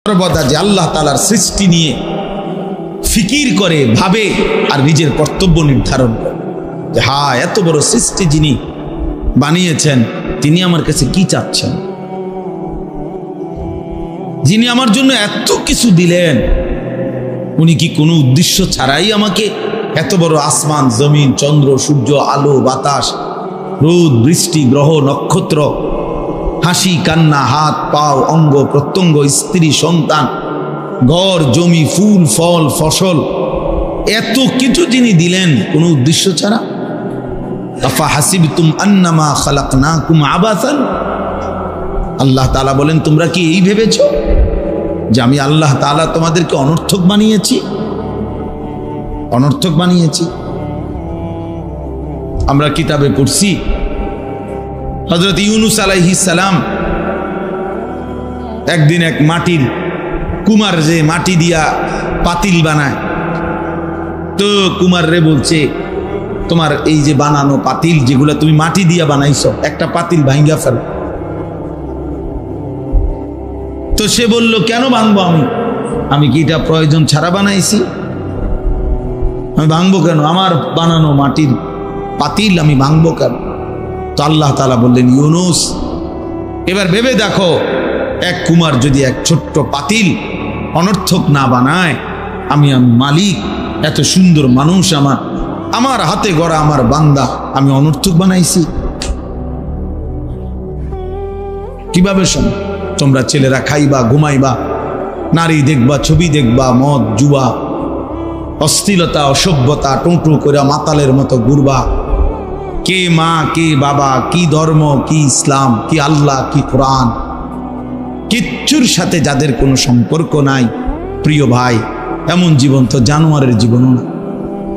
সর্বদা যে আল্লাহ তাআলার সৃষ্টি নিয়ে ফিকির করে ভাবে আর নিজের কর্তব্য নির্ধারণ করে যে হ্যাঁ এত বড় সৃষ্টি যিনি বানিয়েছেন তিনি আমার কাছে কি চাচ্ছেন, যিনি আমার জন্য এত কিছু দিলেন উনি কি কোনো উদ্দেশ্য ছাড়াই আমাকে এত বড় আসমান জমিন চন্দ্র সূর্য আলো বাতাস রোদ বৃষ্টি গ্রহ নক্ষত্র হাসি কান্না হাত পাও অঙ্গ প্রত্যঙ্গ স্ত্রী সন্তান ঘর জমি ফুল ফল ফসল এত কিছু যিনি দিলেন কোনো উদ্দেশ্য ছাড়া? আফা হাসিবতুম আন্নামা খালাকনাকুম আবাসান, আল্লাহ তাআলা বলেন তোমরা কি এই ভেবেছো যে আমি আল্লাহ তাআলা তোমাদেরকে অনর্থক বানিয়েছি? অনর্থক বানিয়েছি? আমরা কিতাবে পড়ছি হযরত ইউনূস আলাইহিস সালাম একদিন এক মাটির কুমার যে মাটি দিয়া পাতিল বানায়, তো কুমার রে বলছে তোমার এই যে বানানো পাতিল যেগুলা তুমি মাটি দিয়া বানাইছো একটা পাতিল ভাঙ্গা ফেল। তো সে বলল কেন ভাঙবো আমি কি এটা প্রয়োজন ছাড়া বানাইছি? আমি ভাঙবো কেন? আমার বানানো মাটির পাতিল আমি ভাঙবো কেন? তো আল্লাহ তাআলা বললেন ইউনূস এবার ভেবে দেখো এক কুমার যদি এক ছোট্ট পাতিল অনর্থক না বানায়, আমি মালিক এত সুন্দর মানুষ আমার হাতে গড়া আমার বান্দা আমি অনর্থক বানাইছি কিভাবে? শোনো, তোমরা ছেলেরা খাইবা ঘুমাইবা নারী দেখবা ছবি দেখবা মদ জুয়া অশ্লীলতা অসভ্যতা টোটো করে মাতালের মতো ঘুরবা, কে মা কে বাবা কি ধর্ম কি ইসলাম কি আল্লাহ কি কোরআন কিচ্ছুর সাথে যাদের কোনো সম্পর্ক নাই, প্রিয় ভাই এমন জীবন তো জানোয়ারের জীবনও না।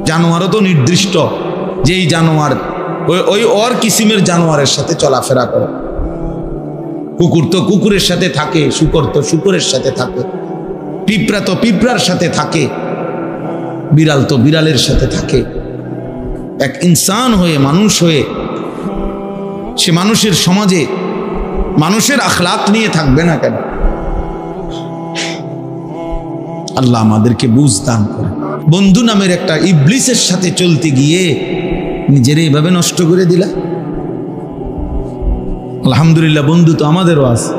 জানোয়ারও তো নির্দিষ্ট যেই জানোয়ার ওই ওর কিসিমের জানোয়ারের সাথে চলাফেরা করে। কুকুর তো কুকুরের সাথে থাকে, শূকর তো শূকরের সাথে থাকে, পিঁপড়া তো পিঁপড়ার সাথে থাকে, বিড়াল তো বিড়ালের সাথে থাকে। এক ইনসান হয়ে মানুষ হয়ে সে মানুষের সমাজে মানুষের আখলাক নিয়ে থাকবে না কেন? আল্লাহ আমাদেরকে বুঝ দান করে। বন্ধু নামের একটা ইবলিসের সাথে চলতে গিয়ে নিজের এইভাবে নষ্ট করে দিলা। আলহামদুলিল্লাহ বন্ধু তো আমাদেরও আছে,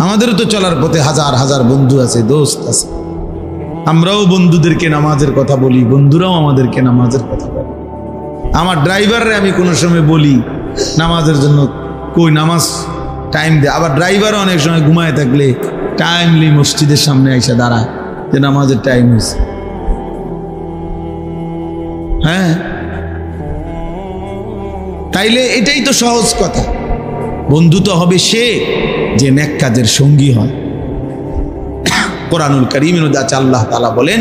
আমাদেরও তো চলার পথে হাজার হাজার বন্ধু আছে, দোস্ত আছে। আমরাও বন্ধুদেরকে নামাজের কথা বলি, বন্ধুরাও আমাদেরকে নামাজের কথা বলে। আমার ড্রাইভাররে আমি কোনো সময় বলি নামাজের জন্য, কই নামাজ টাইম দে। আবার ড্রাইভারও অনেক সময় ঘুমায় থাকলে টাইমলি মসজিদের সামনে এসে দাঁড়ায় যে নামাজের টাইম হয়েছে। হ্যাঁ, তাইলে এটাই তো সহজ কথা। বন্ধু তো হবে সে যে নেক কাজের সঙ্গী হয়। কোরআনুল কারীমের মধ্যে আল্লাহ তাআলা বলেন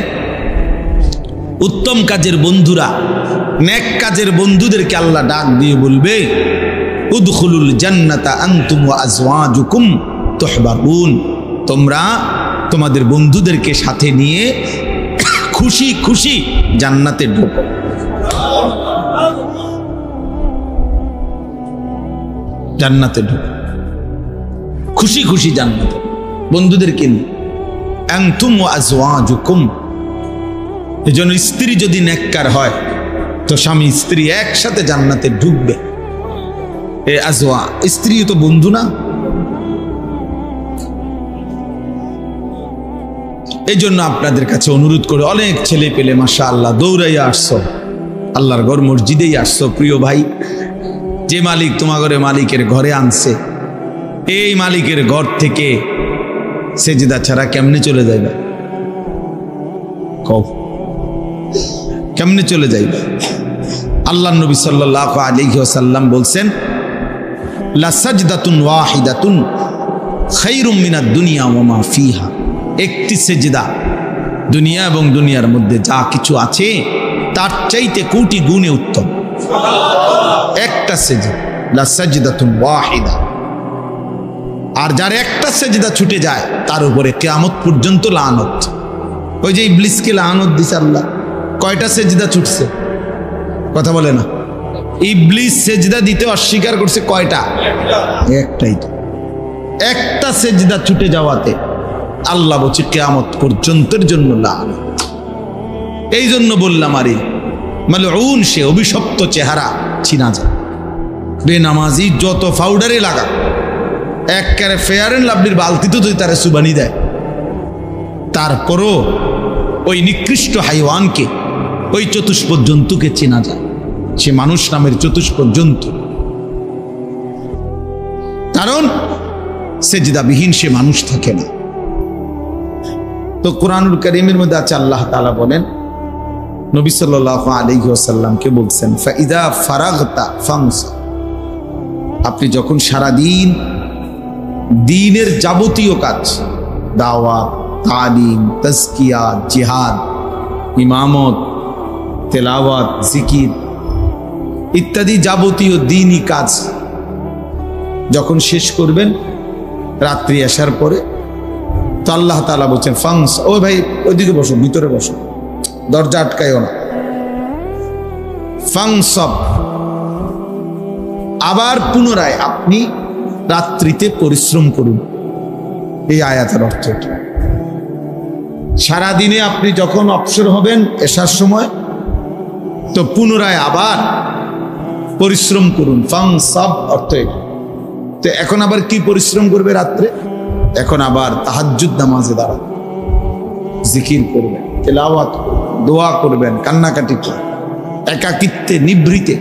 উত্তম কাজের বন্ধুরা নেক কাজের বন্ধুদেরকে আল্লাহ ডাক দিয়ে বলবে উদখুলুল জান্নাতা আনতুম ওয়া আজওয়াজুকুম তুহবারুন, তোমরা তোমাদের বন্ধুদেরকে সাথে নিয়ে খুশি খুশি জান্নাতে ঢোকো। জান্নাতে ঢোকো খুশি খুশি জান্নাতে বন্ধুদেরকে নিয়ে। আনতুম ওয়া আজওয়াজুকুম, এজন্য স্ত্রী যদি নেককার হয় তো স্বামী স্ত্রী একসাথে জান্নাতে ঢুকবে। এ আজওয়া স্ত্রী তো বন্ধু না? এই জন্য আপনাদের কাছে অনুরোধ করে, অনেক ছেলে পেলে মাশাআল্লাহ দৌড়াইয়া আসছো, আল্লাহর ঘর মসজিদেই আসছো। প্রিয় ভাই, যে মালিক তোমাদের মালিকের ঘরে আনছে এই মালিকের ঘর থেকে সেজদা ছাড়া কেমনে চলে যাইবে? কও কেমনে চলে যাইবে? আল্লাহ নবী সাল্লাল্লাহু আলাইহি ওয়াসাল্লাম বলছেন লা সাজদাতুন ওয়াহিদাতুন খায়রুম মিনাদ দুনিয়া ওয়া মা ফিহা, একটি সেজদা দুনিয়া এবং দুনিয়ার মধ্যে যা কিছু আছে তার চাইতে কোটি গুণে উত্তম। একটা সেজদা, লা সাজদাতুন ওয়াহিদা। আর যার একটা সেজদা ছুটে যায় তার উপরে কিয়ামত পর্যন্ত লানত। ওই যে ইবলিসকে লানত দিছে আল্লাহ, কয়টা সেজদা ছুটছে? কথা বলে না। ইবলিস সেজদা দিতে অস্বীকার করছে কয়টা? একটাই। একটা সেজদা ছুটে যাওয়াতে আল্লাহ বলছে কিয়ামত পর্যন্তের জন্য লানত। এই জন্য বললাম আরে মালউন সে অভিশপ্ত চেহারা চিনা যায়। বেনামাজি যত পাউডারে লাগা, একবারে ফেয়ার এন্ড লাভলির বালতিতে যদি তারা সুবানি দেয়, তারপরও ওই নিকৃষ্ট হাইওয়ানকে, ওই চতুষ্পদ জন্তুকে চেনা যায়। সে মানুষ নামের চতুষ্পদ জন্তু, কারণ সেজদাবিহীন সে মানুষ থাকে না। তো কোরআনুল কারীমের মধ্যে আছে আল্লাহ তাআলা বলেন, নবী সাল্লাল্লাহু আলাইহি ওয়াসাল্লামকে বলছেন ফাইদা ফারাগতা ফানসাব, আপনি যখন সারাদিন দ্বীনের যাবতীয় কাজ, দাওয়াত, তালিম, তাজকিয়া, জিহাদ, ইমামত, তেলাওয়াত, জিকির ইত্যাদি যাবতীয় দ্বীনি কাজ যখন শেষ করবেন রাত্রি আসার পরে, তো আল্লাহ তাআলা বলছেন ফাংস, ও ভাই ওইদিকে বসো, ভিতরে বসো, দরজা আটকাইও না। ফাংসব, আবার পুনরায় আপনি রাত্রিতে পরিশ্রম করুন। এই আয়াতের অর্থ সারাদিনে আপনি যখন অবসর হবেন এশার সময়, তো পুনরায় আবার পরিশ্রম করুন। ফাংসব অর্থ। তো এখন আবার কি পরিশ্রম করবে রাত্রে? এখন আবার তাহাজ্জুদ নামাজে দাঁড়ান, জিকির করবেন, তেলাওয়াত করবেন, দোয়া করবেন, কান্নাকাটি করবেন, একাকিত্বে নিভৃতে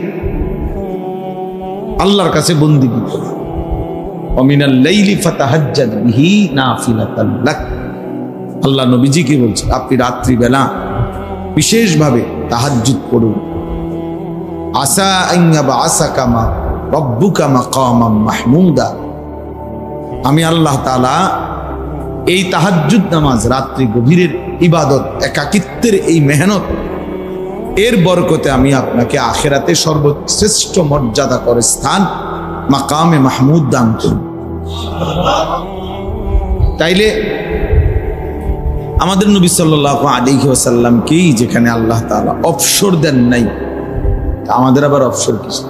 আল্লাহর কাছে বন্দিগি করবেন। ওমিনাল লাইলি ফাতাহাজ্জাদ বিহি নাফিলাতান লাক, আল্লাহ নবীজিকে বলছেন আপনি রাত্রিবেলা বিশেষভাবে তাহাজ্জুদ করুন। আসা আন ইয়াবআসাকা রাব্বুকা মাকামান মাহমুদা, আমি আল্লাহ তাআলা এই তাহাজ্জুদ নামাজ, রাত্রি গভীরের ইবাদত, একাকিত্বের এই মেহনত, এর বরকতে আমি আপনাকে আখিরাতে সর্বশ্রেষ্ঠ মর্যাদা করে স্থান মাকামে মাহমুদ দান করুন। তাইলে আমাদের নবী সাল্লাল্লাহু আলাইহি ওয়াসাল্লামকেই যেখানে আল্লাহ তাআলা অবসর দেন নাই, আমাদের আবার অবসর কিসে?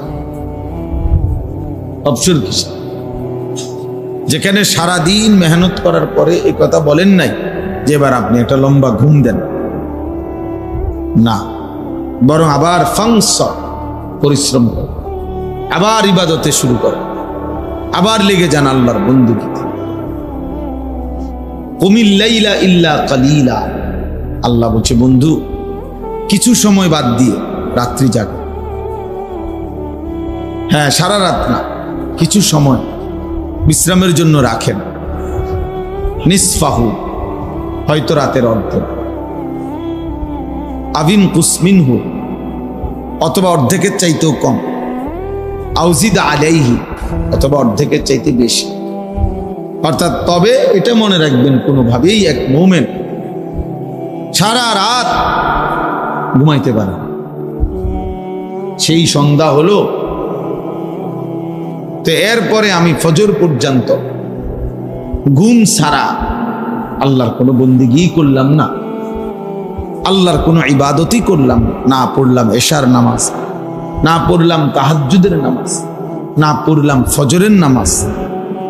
অবসর কিসে? যেখানে সারাদিন মেহনত করার পরে এই কথা বলেন নাই যে এবার আপনি একটা লম্বা ঘুম দেন, না, বরং আবার ফাংস, পরিশ্রম করেন, আবার ইবাদতে শুরু করেন, আবার লেগে যান আল্লাহর বন্দেগীতে। কুমিল লাইলা ইল্লা কালিলা, আল্লাহ বলছে বন্ধু কিছু সময় বাদ দিয়ে রাত্রি জাগো। হ্যাঁ, সারা রাত না, কিছু সময় বিশ্রামের জন্য রাখেন। নিসফাহু, হয়তো রাতের অর্ধ, আবিন কুসমিনহু, অথবা অর্ধেকের চাইতেও কম, আউজিদ আলাইহি, অথবা অর্ধেকের চাইতে বেশি। অর্থাৎ তবে এটা মনে রাখবেন, কোনোভাবেই এক মুমিন সারা রাত ঘুমাইতে পারে, সেই সন্ধ্যা হলো তো এরপরে আমি ফজর পর্যন্ত ঘুম ছাড়া আল্লাহর কোনো বন্দেগী করলাম না, আল্লাহর কোনো ইবাদতই করলাম না, পড়লাম এশার নামাজ, না পড়লাম তাহাজ্জুদের নামাজ, না পড়লাম ফজরের নামাজ,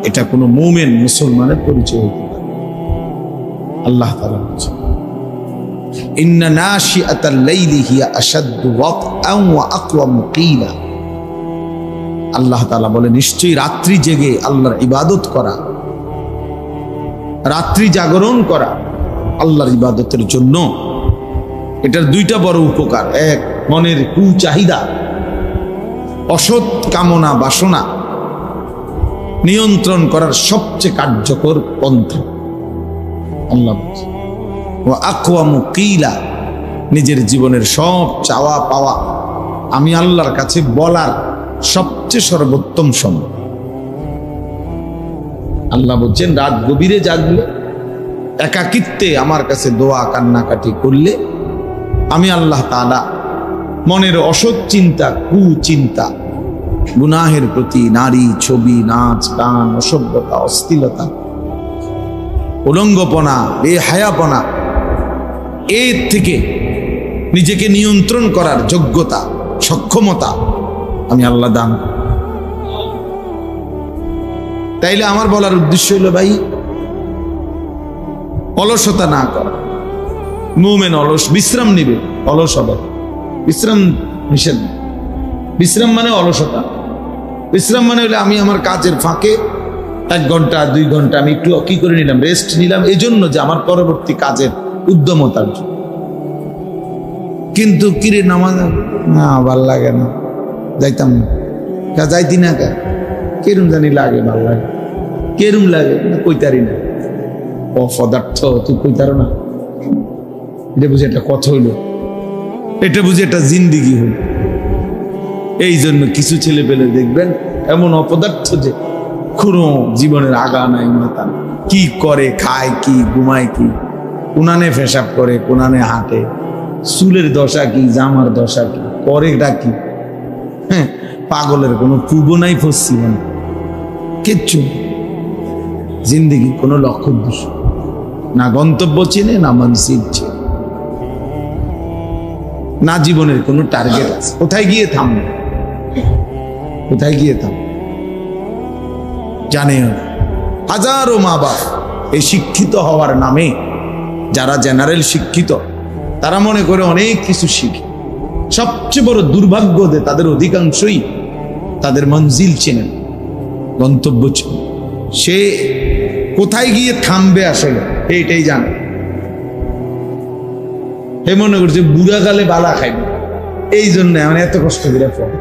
এটা কোনো মুমিন মুসলমানের পরিচয় হতে পারে। আল্লাহ তাআলা বলেছেন ইন্না নাশিআতাল লাইলি হিয়া আশাদ্দু ওয়াতআন ওয়া আকওয়ামু কিলা, আল্লাহ তাআলা বলে নিশ্চয়ই রাত্রি জেগে আল্লাহর ইবাদত করা, রাত্রি জাগরণ করা আল্লাহর ইবাদতের জন্য, এটার দুইটা বড় উপকার। এক, মনের কুচাহিদা, অসৎ কামনা বাসনা নিয়ন্ত্রণ করার সবচেয়ে কার্যকর পন্থা। আল্লাহ ওয়া আকওয়ামু কিলা, নিজের জীবনের সব চাওয়া পাওয়া আমি আল্লাহর কাছে বলার সবচেয়ে সর্বোত্তম সময়। আল্লাহ বলছেন রাত গভীরে জাগলে, একাকিত্বে আমার কাছে দোয়া কান্নাকাটি করলে আমি আল্লাহ তাআলা মনের অসৎ চিন্তা, কুচিন্তা, গুনাহের প্রতি, নারী, ছবি, নাচ, গান, অসভ্যতা, অশ্লীলতা, উলঙ্গপনা, বেহায়াপনা, এর থেকে নিজেকে নিয়ন্ত্রণ করার যোগ্যতা, সক্ষমতা আমি আল্লাহ দান। তাইলে আমার বলার উদ্দেশ্য হলো ভাই, অলসতা না করা। মুমিন অলস, বিশ্রাম নিবে, অলস হবে। বিশ্রাম নিষেধ। বিশ্রাম মানে অলসতা। বিশ্রাম মানে হলে আমি আমার কাজের ফাঁকে 1 ঘন্টা 2 ঘন্টা আমি একটু কি করে নিলাম, রেস্ট নিলাম, এজন্য যে আমার পরবর্তী কাজের উদ্যমতার জন্য। কিন্তু কিরে নামাজ না ভাল লাগে না, যাইতাম না, যাইতি না কে, কেরম জানি লাগে, ভাল লাগে, কেরম লাগে না কইতারি না। অপদার্থ, তুই কইতারো না, এটা বুঝে একটা কথা হইলো, এটা বুঝে একটা জিন্দিগি হইল। এই জন্য কিছু ছেলে পেলে দেখবেন এমন অপদার্থ যে কোনো জীবনের আগা নাই মাথা, কি করে, খায় কি, ঘুমায় কি, কোনানে পেশাব করে, কোনানে হাঁটে, চুলের দশা কি, জামার দশা কি, করেটা কি। হ্যাঁ, পাগলের কোনো পূর্ব নাই, পশ্চিম নাই, কিচ্ছু। জিন্দিগি কোনো লক্ষ্য উদ্দেশ্য না, গন্তব্য চেনে না, মনসিল চেনে না, জীবনের কোনো টার্গেট আছে, কোথায় গিয়ে থামবে, কোথায় গিয়ে থাম। জানে হাজারো মা বাপ এই শিক্ষিত হওয়ার নামে, যারা জেনারেল শিক্ষিত, তারা মনে করে অনেক কিছু শিখে। সবচেয়ে বড় দুর্ভাগ্য যে তাদের অধিকাংশই তাদের মঞ্জিল চেনেন, গন্তব্য চেনে, সে কোথায় গিয়ে থামবে আসলে এইটাই জানে। হে মনে করছে বুড়া কালে বালা খাইবে, এই জন্য আমি এত কষ্ট করে পড়ে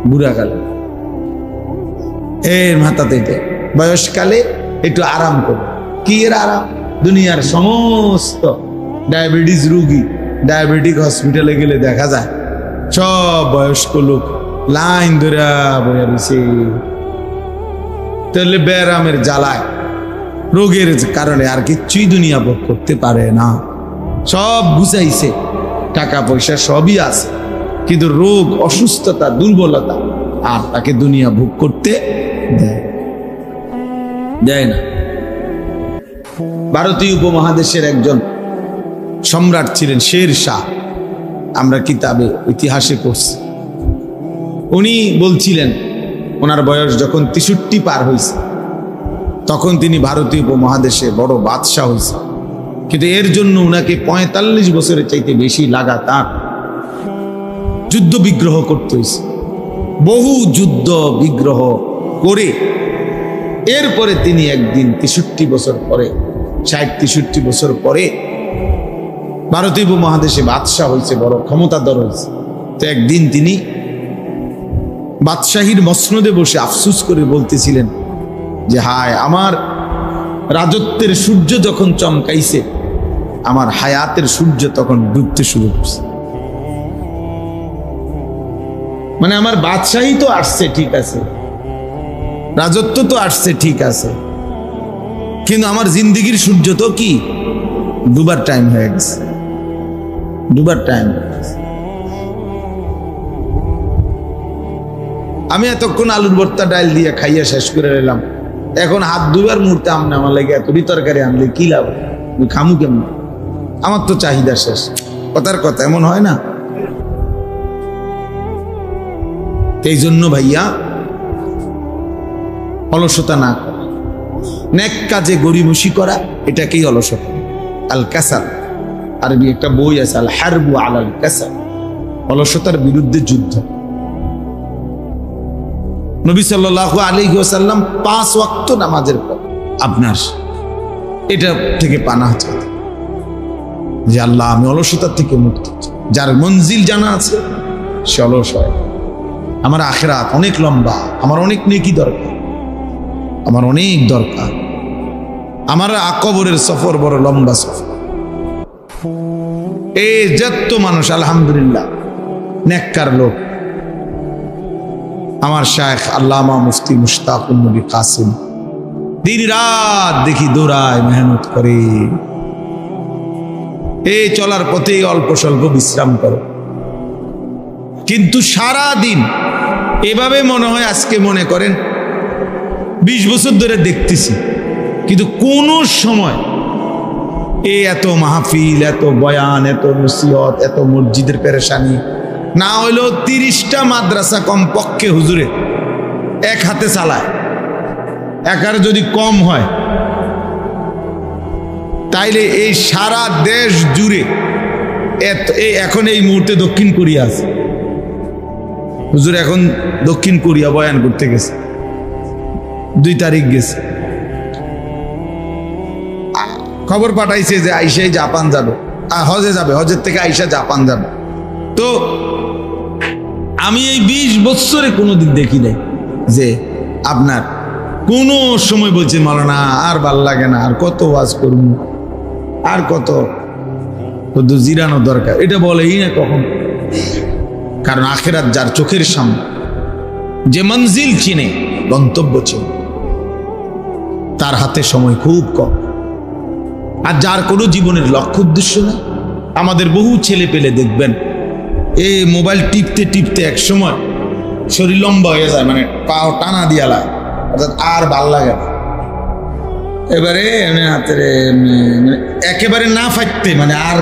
বুড়া কালে, এর মাথাতে বয়সকালে একটু আরাম করবে। কি এর আরাম? দুনিয়ার সমস্ত ডায়াবেটিস রোগী, ডায়াবেটিক হসপিটালে গেলে দেখা যায় সব বয়স্ক লোক লাইন ধরে বইয়া রয়েছে। তাহলে ব্যারামের জ্বালায়, রোগের কারণে আর কিচ্ছুই দুনিয়া ভোগ করতে পারে না। সব বুঝাইছে, টাকা পয়সা সবই আছে, কিন্তু রোগ, অসুস্থতা, দুর্বলতা আর তাকে দুনিয়া ভোগ করতে দেয় না। ভারতীয় উপমহাদেশের একজন সম্রাট ছিলেন শের শাহ, আমরা কিতাবে ইতিহাসে পড়ছি। উনি বলছিলেন ওনার বয়স যখন 63 পার হয়েছে, তখন তিনি ভারতীয় উপমহাদেশে বড় বাদশাহ হয়েছে। কিন্তু এর জন্য উনাকে 45 বছরের চাইতে বেশি লাগাতার যুদ্ধ বিগ্রহ করতে হয়েছে। বহু যুদ্ধ বিগ্রহ করে এরপরে তিনি একদিন 63 বছর পরে, 60-63 বছর পরে ভারতীয় উপমহাদেশে বাদশাহ হয়েছে, বড় ক্ষমতাধর হয়েছে। তো একদিন তিনি বাদশাহীর মসনদে বসে আফসুস করে বলতেছিলেন যে হায়, আমার রাজত্বের সূর্য যখন চমকাইছে, আমার হায়াতের সূর্য তখন ডুবতে শুরু করছে। মানে আমার বাদশাহী তো আসছে ঠিক আছে, রাজত্ব তো আসছে ঠিক আছে, কিন্তু আমার জিন্দিগির সূর্য তো কি ডুবার টাইম হয়ে গেছে, ডুবার টাইম হয়ে গেছে। আমি এতক্ষণ আলুর ভর্তা ডাল দিয়ে খাইয়া শেষ করে এলাম, এখন হাত দুবার মুহূর্তে আমনে আমার লাগে এতটি তরকারি আনলে কি লাভ, আমি খামু কেমন, আমার তো চাহিদা শেষ। কথার কথা এমন হয় না? এই জন্য ভাইয়া অলসতা না করা, নেক কাজে গরিমসি করা, এটাকেই অলসতা। আল কাসাল, আরবি একটা বই আছে, আল হারবু আলাল কাসাল, অলসতার বিরুদ্ধে যুদ্ধ। নবী সাল্লাল্লাহু আলাইহি ওয়াসাল্লাম 5 ওয়াক্ত নামাজের পর আপনার এটা থেকে পানাহ চাইতেন যে আল্লাহ, আমি অলসতার থেকে মুক্ত। যার মঞ্জিল জানা আছে সে অলস হয়। আমার আখিরাত অনেক লম্বা, আমার অনেক নেকি দরকার, আমার অনেক দরকার, আমার কবরের সফর বড় লম্বা সফর। এই যত মানুষ আলহামদুলিল্লাহ নেককার লোক, আমার শায়েখ আল্লামা মুফতি মুশতাকুন নবী কাসিম দিন রাত দেখি দৌড়ায়, মেহনত করে, এই চলার পথেই অল্প স্বল্প বিশ্রাম করে, কিন্তু সারা দিন এভাবে মনে হয় আজকে মনে করেন 20 বছর ধরে দেখতেছি, কিন্তু কোন সময় এত মাহফিল, এত বয়ান, এত নসিহত, এত মসজিদের পেরেশানি না হইলেও 30টা মাদ্রাসা কমপক্ষে হুজুরে এক হাতে চালায়। একার যদি কম হয় তাইলে এই সারা দেশ জুড়ে এখন এই মুহূর্তে দক্ষিণ কোরিয়া আছে। হুজুর এখন দক্ষিণ কোরিয়া বয়ান করতে গেছে, 2 তারিখ গেছে, খবর পাঠাইছে যে আইসাই জাপান যাবে, হজে যাবে, হজের থেকে আইসা জাপান যাবে। তো আমি এই 20 বছরে কোনোদিন দেখি নাই যে আপনার কোনো সময় বলছে মাওলানা আর ভাল লাগে না, আর কত ওয়াজ করব, আর কত জিরানো দরকার, এটা বলেই না কখন। কারণ আখিরাত যার চোখের সামনে, যে মঞ্জিল চিনে, গন্তব্য চিনে, তার হাতে সময় খুব কম। আর যার কোনো জীবনের লক্ষ্য উদ্দেশ্য না, আমাদের বহু ছেলে পেলে দেখবেন এই মোবাইল টিপতে টিপতে এক সময় শরীর লম্বা হয়ে যায়, মানে পাও টানা দিয়া লাগে, অর্থাৎ আর ভাল লাগে না। এবারে একেবারে না ফাইতে, মানে আর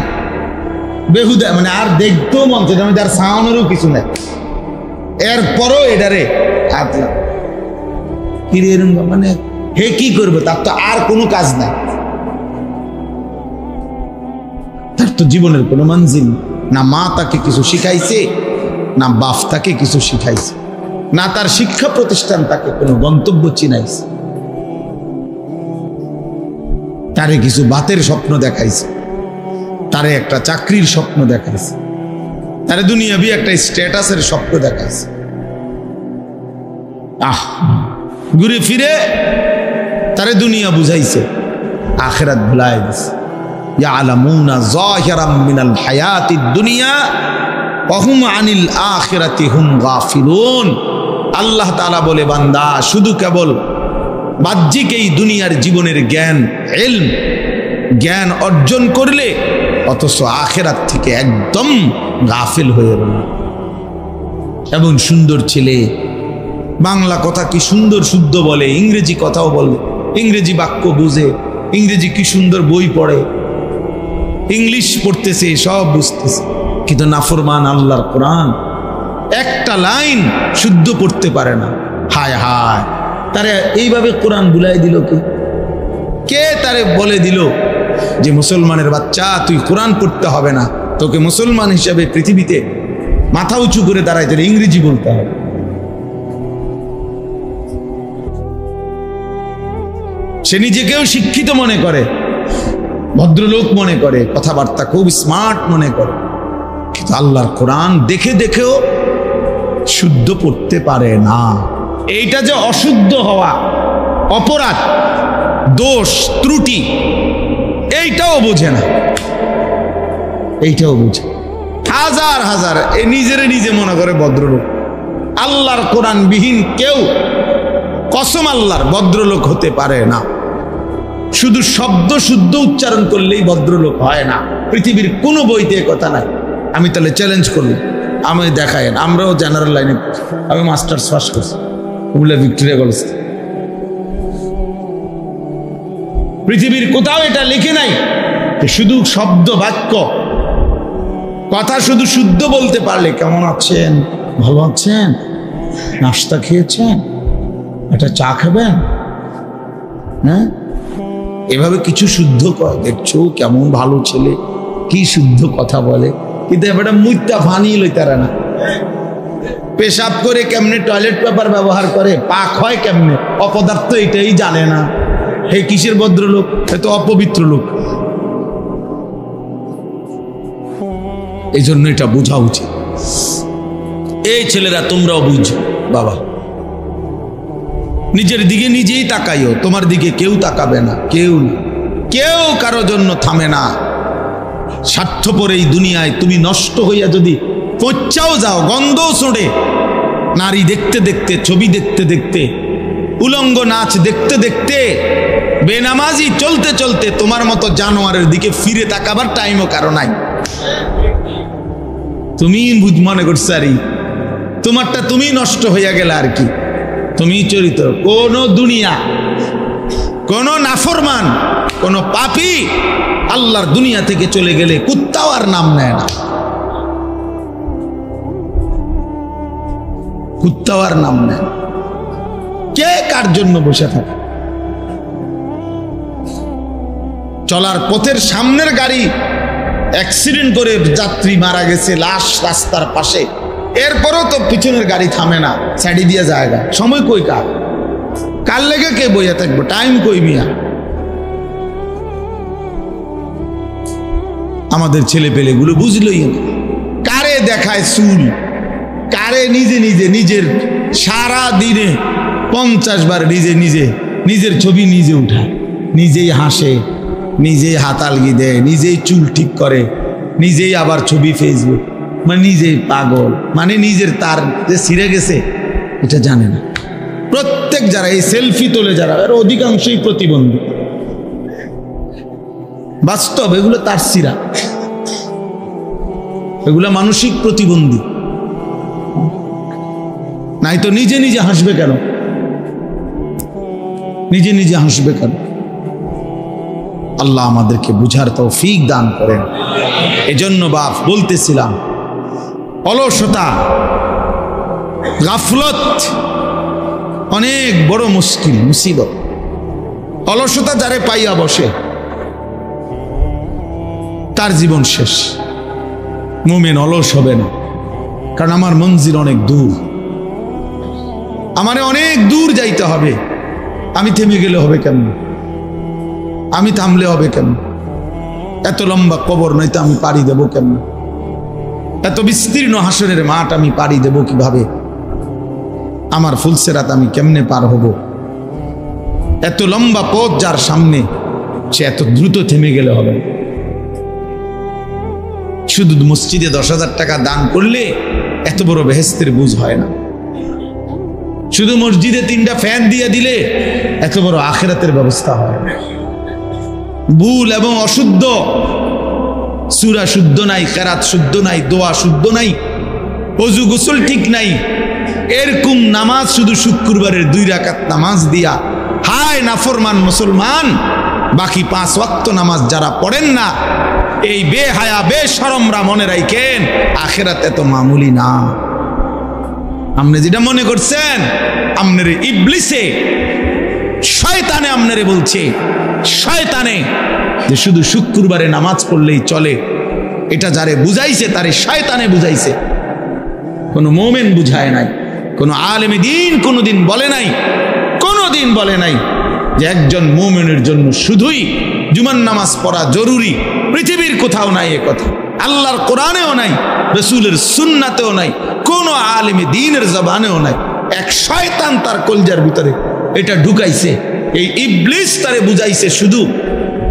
বেহুদা, মানে আর দেখতেও মন চায়, যার সাউনেরও কিছু নাই, এরপরও এটারে আতলা কিরে, মানে হে কি করবে, তার তো আর কোনো কাজ নাই, তার তো জীবনের কোনো মঞ্জিল না। মা তাকে কিছু শিখাইছে, না বাপ তাকে কিছু শিখাইছে, না তার শিক্ষা প্রতিষ্ঠান তাকে কোনো গন্তব্য চিনাইছে। তারে কিছু বাতের স্বপ্ন দেখাইছে, তারে একটা চাকরির স্বপ্ন দেখাইছে, তারে দুনিয়াবি একটা স্ট্যাটাসের স্বপ্ন দেখাইছে। ঘুরে ফিরে তারে দুনিয়া বুঝাইছে, আখিরাত ভুলাই দিছে। ইয়ালামুনা যাহিরাম মিনাল হায়াতিদ দুনিয়া ওয়া হুম আনিল আখিরাতি হুম গাফিলুন। আল্লাহ তাআলা বলে, বান্দা শুধু কেবল বাহ্যিক এই দুনিয়ার জীবনের জ্ঞান, ইলম জ্ঞান অর্জন করলে অথচ আখিরাত থেকে একদম গাফিল হয়ে রইল। এমন সুন্দর ছেলে, বাংলা কথা কি সুন্দর শুদ্ধ বলে, ইংরেজি কথাও বলে, ইংরেজি বাক্য বুঝে, ইংরেজি কি সুন্দর বই পড়ে, ইংলিশ পড়তেছে, সব বুঝতেছে, কিন্তু নাফরমান আল্লাহর কোরআন একটা লাইন শুদ্ধ পড়তে পারে না। হায় হায়, তারে এইভাবে কোরআন বুলাই দিল কে? তারে বলে দিল যে মুসলমানের বাচ্চা, তুই কোরআন পড়তে হবে না, তোকে মুসলমান হিসাবে পৃথিবীতে মাথা উঁচু করে দাঁড়াইতে ইংরেজি বলতে হবে। সে নিজেকেও শিক্ষিত মনে করে, ভদ্রলোক মনে করে, কথাবার্তা খুব স্মার্ট মনে করে, কিন্তু আল্লাহর কোরআন দেখে দেখেও শুদ্ধ পড়তে পারে না। এইটা যে অশুদ্ধ হওয়া, অপরাধ, দোষ, ত্রুটি, এইটাও বোঝে না, এইটাও বোঝে। হাজার হাজার এই নিজেরে নিজে মনে করে ভদ্রলোক। আল্লাহর কোরআন বিহীন কেউ কসম আল্লাহর ভদ্রলোক হতে পারে না। শুধু শব্দ শুদ্ধ উচ্চারণ করলেই ভদ্রলোক হয় না, পৃথিবীর কোনো বইতে কথা নাই। আমি তাহলে চ্যালেঞ্জ করব, আমি দেখায়েন। আমরাও জেনারেল লাইনে, আমি মাস্টার্স পাস করছি কুমিল্লা ভিক্টোরিয়া কলেজ। পৃথিবীর কোথাও এটা লিখে নাই শুধু শব্দ বাক্য, কথা শুধু শুদ্ধ বলতে পারলে, কেমন আছেন, ভালো আছেন, নাস্তা খেয়েছেন, একটা চা খাবেন, হ্যাঁ, এভাবে কিছু শুদ্ধ কয়, দেখছো কেমন ভালো ছেলে, কি শুদ্ধ কথা বলে। কিন্তু এবারে মুইতা ফানি লইতারা না, পেশাব করে কেমনে টয়লেট পেপার ব্যবহার করে, পাক হয় কেমনে, অপদার্থ এটাই জানে না। হে কিসের ভদ্রলোক, হয়তো অপবিত্র লোক। এই জন্য এটা বোঝা উচিত। এই ছেলেরা তোমরাও বুঝো, বাবা নিজের দিকে নিজেই তাকাইও, তোমার দিকে কেউ তাকাবে না, কেউ না, কেউ কারো জন্য থামে না। স্বার্থপর এই দুনিয়ায় তুমি নষ্ট হইয়া যদি পচাও যাও, গন্ধ ছোড়ে, নারী দেখতে দেখতে, ছবি দেখতে দেখতে, উলঙ্গ নাচ দেখতে দেখতে, বেনামাজি চলতে চলতে, তোমার মতো জানোয়ারের দিকে ফিরে তাকাবার টাইমও কারো নাই। তুমি মনে করছো আরে তোমারটা তুমি নষ্ট হইয়া গেলে আর কি, তুমি চরিত্র। কোন দুনিয়া, কোন নাফরমান, কোন পাপী আল্লাহর দুনিয়া থেকে চলে গেলে কুত্তাও আর নাম নেয় না, কুত্তাও আর নাম নেয়। কে কার জন্য বসে থাকে? চলার পথের সামনের গাড়ি অ্যাক্সিডেন্ট করে যাত্রী মারা গেছে, লাশ রাস্তার পাশে, এরপরও তো পিছনের গাড়ি থামে না, সাইডে দিয়ে জায়গা। সময় কই কার লেগে কে বইয়া থাকবো, টাইম কই মিয়া। আমাদের ছেলে পেলেগুলো বুঝলই না, কারে দেখায় চুল, কারে নিজে নিজে নিজের সারা দিনে 50 বার নিজের ছবি নিজে উঠায়, নিজেই হাসে, নিজেই হাতালগি দেয়, নিজেই চুল ঠিক করে, নিজেই আবার ছবি ফেসবুক, মানে নিজেই পাগল, মানে নিজের তার যে ছিঁড়ে গেছে এটা জানে না। প্রত্যেক যারা এই সেলফি তোলে যারা, এর অধিকাংশই প্রতিবন্ধী। বাস্তব এগুলো তার ছিঁড়া, এগুলো মানসিক প্রতিবন্ধী। নাই তো নিজে নিজে হাসবে কেন? নিজে নিজে হাসবে কেন? আল্লাহ আমাদেরকে বুঝার তৌফিক দান করেন। এজন্য বাপ বলতেছিলাম, অলসতা, গাফলত অনেক বড় মুশকিল, মুসিবত। অলসতা যারে পাইয়া বসে তার জীবন শেষ। মুমিন অলস হবে না, কারণ আমার মঞ্জিল অনেক দূর, আমারে অনেক দূর যাইতে হবে। আমি থেমে গেলে হবে কেন? আমি থামলে হবে কেন? এত লম্বা কবর নয়তো আমি পাড়ি দেব কেন? এত বিস্তীর্ণ হাসরের মাঠ আমি পাড়ি দেব কিভাবে? আমার ফুলসেরাত আমি কেমনে পার হব? এত লম্বা পথ যার সামনে, সে এত দ্রুত থেমে গেলে হবে? শুধু মসজিদে 10,000 টাকা দান করলে এত বড় বেহেশতের বুঝ হয় না। শুধু মসজিদে 3টা ফ্যান দিয়ে দিলে এত বড় আখিরাতের ব্যবস্থা হয় না। ভুল এবং অশুদ্ধ, সূরা শুদ্ধ নাই, কেরাত শুদ্ধ নাই, দোয়া শুদ্ধ নাই, ওযু গোসল ঠিক নাই, এরকম নামাজ শুধু শুক্রবারের 2 রাকাত নামাজ দিয়া, হায় নাফরমান মুসলমান, বাকি 5 ওয়াক্ত নামাজ যারা পড়েন না, এই বেহায়া বেশরমরা মনে রাখেন আখিরাত এত মামুলি না। আপনি যেটা মনে করছেন, আপনার ইবলিসে শয়তানে আপনারে বলছে, শয়তানে যে শুধু শুক্রবারে নামাজ পড়লেই চলে, এটা যারে বুঝাইছে তারে শয়তানে বুঝাইছে, কোনো মুমিন বুঝায় নাই, কোনো আলেমে দ্বীন কোনোদিন বলে নাই, কোনোদিন বলে নাই যে একজন মুমিনের জন্য শুধুই জুমার নামাজ পড়া জরুরি। পৃথিবীর কোথাও নাই এ কথা, আল্লাহর কোরআনেও নাই, রাসূলের সুন্নাতেও নাই, কোনো আলেমে দ্বীনের জবানেও নাই। এক শয়তান তার কলজার ভিতরে এটা ঢুকাইছে, এই ইবলিস তারে বুঝাইছে শুধু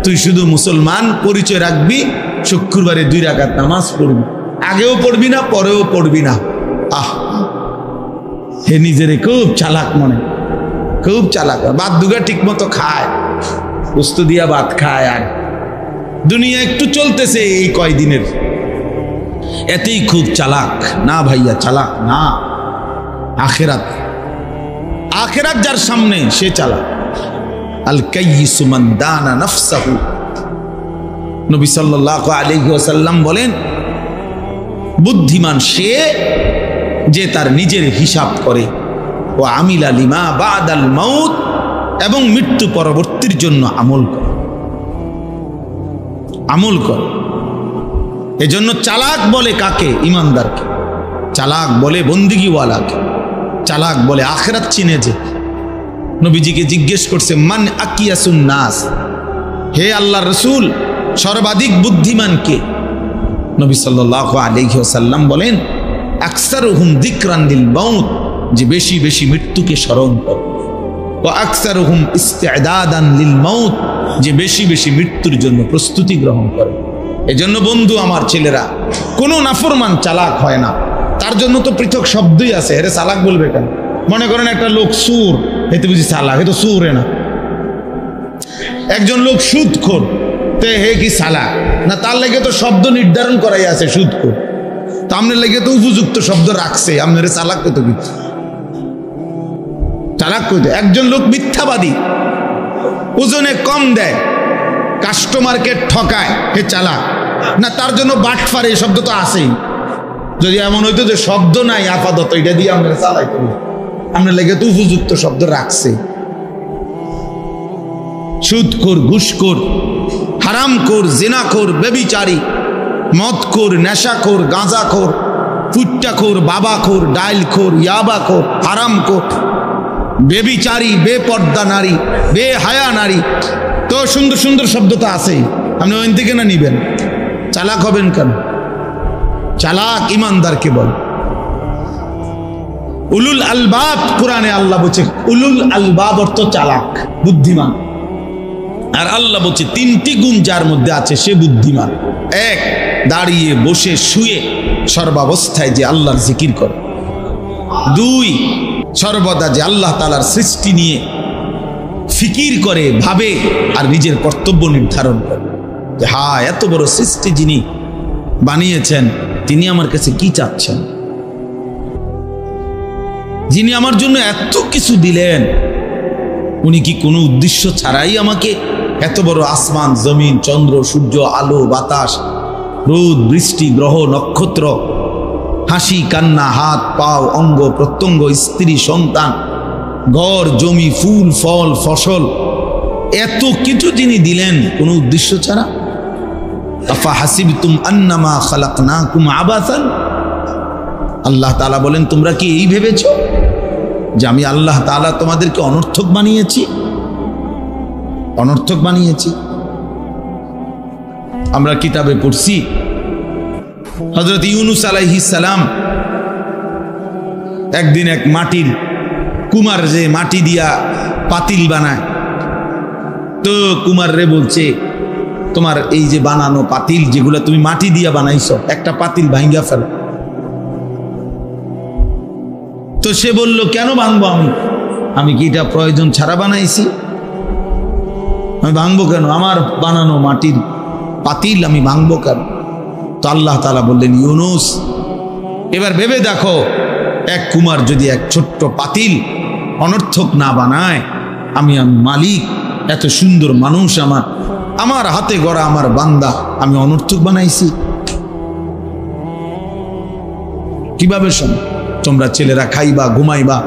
তুই শুধু মুসলমান পরিচয় রাখবি, শুক্রবারে 2 রাকাত নামাজ পড়বি, আগেও পড়বি না পরেও পড়বি না। আহ, হে নিজেরে খুব চালাক মনে, খুব চালাক। ভাত দুগা ঠিক মতো খায়, বস্তু দিয়া ভাত খায়, আর দুনিয়া একটু চলতেছে এই কয়দিনের, এতেই খুব চালাক। না ভাইয়া, চালাক না। আখিরাত, আখিরাত যার সামনে সে চালাক। আল কাইয়িসু মান দানা নাফসাহু, নবী সাল্লাল্লাহু আলাইহি ওয়াসাল্লাম বলেন, বুদ্ধিমান সে যে তার নিজের হিসাব করে, ও আমিলা লিমা বাদাল মাউত, এবং মৃত্যু পরবর্তীর জন্য আমল করে, আমল করে। এজন্য চালাক বলে কাকে? ইমানদারকে। চালাক বলে বন্দিগিওয়ালাকে, চালাক বলে আখিরাত চিনে যে। নবীজিকে জিজ্ঞেস করছে, মান আকিয়াসুন নাস, হে আল্লাহর রাসূল সর্বাধিক বুদ্ধিমান কে? নবী সাল্লাল্লাহু আলাইহি ওয়াসাল্লাম বলেন, আকসারুহুম যিকরান লিল মাউত, যে বেশি বেশি মৃত্যুকে স্মরণ করে, ওয়া আকসারুহুম ইস্তিদাদান লিল মাউত, যে বেশি বেশি মৃত্যুর জন্য প্রস্তুতি গ্রহণ করে। এজন্য বন্ধু আমার ছেলেরা, কোনো নাফরমান চালাক হয় না, তার জন্য তো পৃথক শব্দই আছে। এরে চালাক বলবে কেন? মনে করেন একটা লোক সুর, এতে বুঝি চালাক? এ তো সুরে না। একজন লোক সুদখোর, তে হে কি চালাক না? তার লেগে তো শব্দ নির্ধারণ করাই আছে সুদখোর, তো আপনার লেগে তো উপযুক্ত শব্দ রাখছে। আপনার চালাক কত কিছু, চালাক কত? একজন লোক মিথ্যাবাদী, ওজনে কম দেয়, কাস্টমারকে ঠকায়, হে চালাক না? তার জন্য বাটফার এই শব্দ তো আছেই। যদি এমন হইতো যে শব্দ নাই আপাতত, এটা দিয়ে আমরা চালাই করি, আপনার লেগে তো উপযুক্ত শব্দ রাখছে। সুদখোর, ঘুষখোর, হারামখোর, জিনাখোর, বেবিচারী, মদখোর, নেশাখোর, গাঁজাখোর, ফুট্টাখোর, বাবাখোর, ডাইলখোর, ইয়াবাখোর, হারামখোর, বেবিচারী, বেপর্দা নারী, বেহায়া নারী। তো সুন্দর সুন্দর শব্দ তো আছেই, আপনি ওইন থেকে না নিবেন। চালাক হবেন কেন? চালাক ইমানদারকে বল। উলুল আলবাব, কোরআনে আল্লাহ বলছে উলুল আলবাব অর্থ চালাক, বুদ্ধিমান। আর আল্লাহ বলছে তিনটি গুণ যার মধ্যে আছে সে বুদ্ধিমান। এক, দাঁড়িয়ে বসে শুয়ে সর্বাবস্থায় যে আল্লাহর জিকির করে। দুই, সর্বদা যে আল্লাহ তাআলার সৃষ্টি নিয়ে ফিকির করে, ভাবে আর নিজের কর্তব্য নির্ধারণ করে যে হ্যাঁ, এত বড় সৃষ্টি যিনি বানিয়েছেন তিনি আমার কাছে কি চাচ্ছেন, যিনি আমার জন্য এত কিছু দিলেন উনি কি কোনো উদ্দেশ্য ছাড়াই আমাকে এত বড় আসমান, জমিন, চন্দ্র, সূর্য, আলো, বাতাস, রোদ, বৃষ্টি, গ্রহ, নক্ষত্র, হাসি, কান্না, হাত, পাও, অঙ্গ প্রত্যঙ্গ, স্ত্রী, সন্তান, ঘর, জমি, ফুল, ফল, ফসল, এত কিছু যিনি দিলেন কোনো উদ্দেশ্য ছাড়া? আফা হাসিবতুম আন্নামা খালাকনাকুম আবাসান, আল্লাহ তাআলা বলেন তোমরা কি এই ভেবেছো যে আমি আল্লাহ তাআলা তোমাদেরকে অনর্থক বানিয়েছি? অনর্থক বানিয়েছি। আমরা কিতাবে পড়ছি হযরত ইউনূস আলাইহিস সালাম একদিন এক মাটির কুমার, যে মাটি দিয়া পাতিল বানায়, তো কুমার রে বলছে তোমার এই যে বানানো পাতিল যেগুলা তুমি মাটি দিয়া বানাইছো, একটা পাতিল ভাঙ্গা ফেলো। তো সে বলল কেন ভাঙবো আমি? আমি কি এটা প্রয়োজন ছাড়া বানাইছি? আমি ভাঙবো কেন? আমার বানানো মাটির পাতিল আমি ভাঙবো কেন? তো আল্লাহ তাআলা বললেন ইউনূস, এবার ভেবে দেখো, এক কুমার যদি এক ছোট্ট পাতিল অনর্থক না বানায়, আমি মালিক, এত সুন্দর মানুষ আমার হাতে গড়া আমার বান্দা, আমি অনর্থক বানাইছি? কিভাবে শোন? তোমরা ছেলেরা খাইবা, ঘুমাইবা,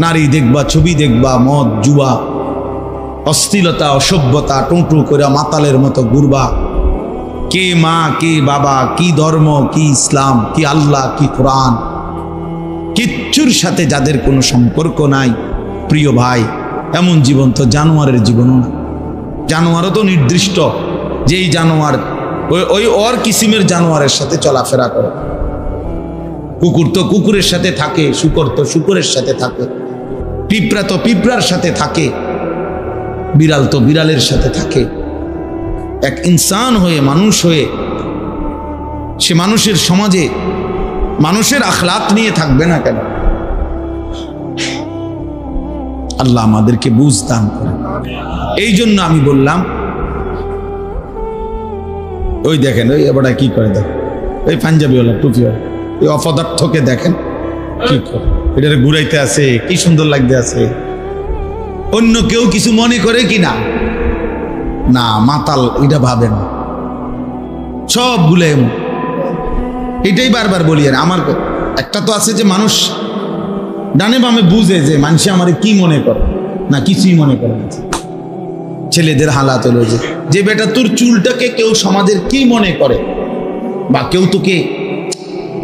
নারী দেখবা, ছবি দেখবা, মদ, জুয়া, অশ্লীলতা, অসভ্যতা, টুঁটু করে মাতালের মতো ঘুরবা। কে মা, কে বাবা, কি ধর্ম, কি ইসলাম, কি আল্লাহ, কি কোরআন, কিচ্ছুর সাথে যাদের কোনো সম্পর্ক নাই, প্রিয় ভাই, এমন জীবন তো জানোয়ারের জীবনও না। জানোয়ারও তো নির্দিষ্ট, যেই জানোয়ার ওই ওর কিসিমের জানোয়ারের সাথে চলাফেরা করে। কুকুর তো কুকুরের সাথে থাকে, শূকর তো শূকরের সাথে থাকে, পিঁপড়া তো পিঁপড়ার সাথে থাকে, বিড়াল তো বিড়ালের সাথে থাকে। এক ইনসান হয়ে, মানুষ হয়ে, সে মানুষের সমাজে মানুষের আখলাক নিয়ে থাকবে না কেন? আল্লাহ আমাদেরকে বুঝ দান করে। এই জন্য আমি বললাম, ওই দেখেন ওই এবারে কি করে, দেখ ওই পাঞ্জাবিওয়ালা, টুপিওয়ালা, এই অপদার্থকে দেখেন কি করে, এটা ঘুরাইতে আছে, কি সুন্দর লাগতে আছে। অন্য কেউ কিছু মনে করে কি না? না, মাতাল এটা ভাবেন, সব ভুলে। এটাই বারবার বলি। আর আমার একটা তো আছে যে মানুষ ডানে বামে বুঝে যে মানুষ আমার কি মনে করে, না কিছুই মনে করে না। ছেলেদের হালাত হলো যে বেটা তোর চুলটাকে কেউ সমাজের কি মনে করে, বা কেউ তোকে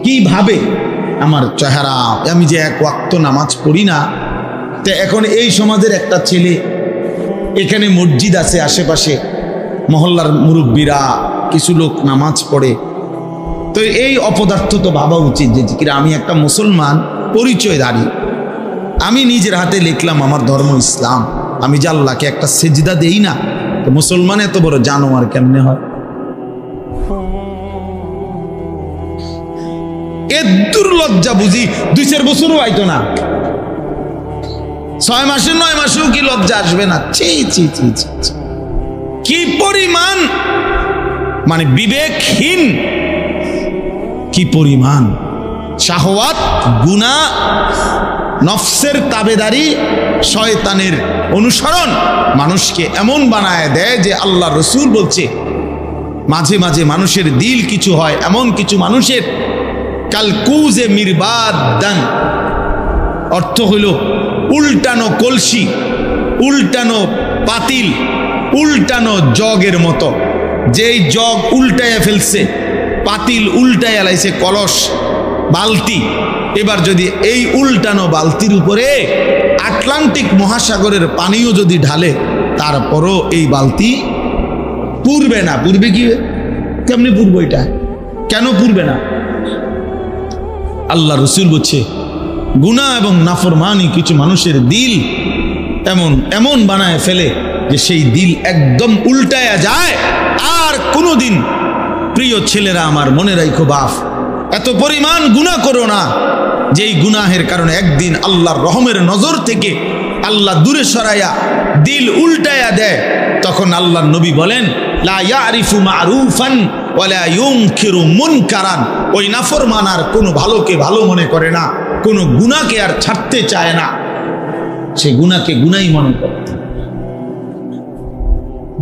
কি ভাবে, আমার চেহারা, আমি যে এক ওয়াক্ত নামাজ পড়ি না, তো এখন এই সমাজের একটা ছেলে, এখানে মসজিদ আছে আশেপাশে, মহল্লার মুরব্বীরা কিছু লোক নামাজ পড়ে, তো এই অপদার্থ তো ভাবা উচিত যে আমি একটা মুসলমান পরিচয়ধারী, আমি নিজের হাতে লিখলাম আমার ধর্ম ইসলাম, আমি যে আল্লাহকে একটা সেজদা দেই না, তো মুসলমান এত বড় জানোয়ার কেমনে হয়? এর দুর্লজ্জা বুঝি 2-4 বছরও হয়তো না, 6 মাসে 9 মাসেও কি লজ্জা আসবে না? ছি ছি ছি ছি, কি পরিমাণ মানে বিবেকহীন, কি পরিমাণ শাহওয়াত, গুনাহ, নফসের তাবেদারি, শয়তানের অনুসরণ মানুষকে এমন বানায় দেয় যে আল্লাহ রসুল বলছে মাঝে মাঝে মানুষের দিল কিছু হয়, এমন কিছু মানুষের কালকুজে মিরবাদান, অর্থ হইল উল্টানো কলসি, উল্টানো পাতিল, উল্টানো জগের মতো যেই জগ উল্টায়া ফেলছে, পাতিল উল্টায়া লাইছে, কলস বালতি, এবার যদি এই উল্টানো বালতির উপরে আটলান্টিক মহাসাগরের পানিও যদি ঢালে, তারপরও এই বালতি পুরবে না। পুরবে কি? কেমনি পুরবে? এটা কেন পুরবে না? আল্লাহ রসুল বলছে, গুনাহ এবং নাফরমানি কিছু মানুষের দিল এমন এমন বানায় ফেলে যে সেই দিল একদম উল্টায়া যায়। আর কোনোদিন, প্রিয় ছেলেরা আমার, মনে রাখো বাপ, এত পরিমাণ গুনাহ করো না যেই গুনাহের কারণে একদিন আল্লাহর রহমের নজর থেকে আল্লাহ দূরে সরাইয়া দিল উল্টায়া দেয়। তখন আল্লাহর নবী বলেন, লা ইয়ারিফু মারুফান ওয়ালা ইউনকিরু মুনকারান। ওই নাফরমান আর কোনো ভালোকে ভালো মনে করে না, কোনো গুনাহকে আর ছাড়তে চায় না, সে গুনাহকে গুনাহই মনে করে।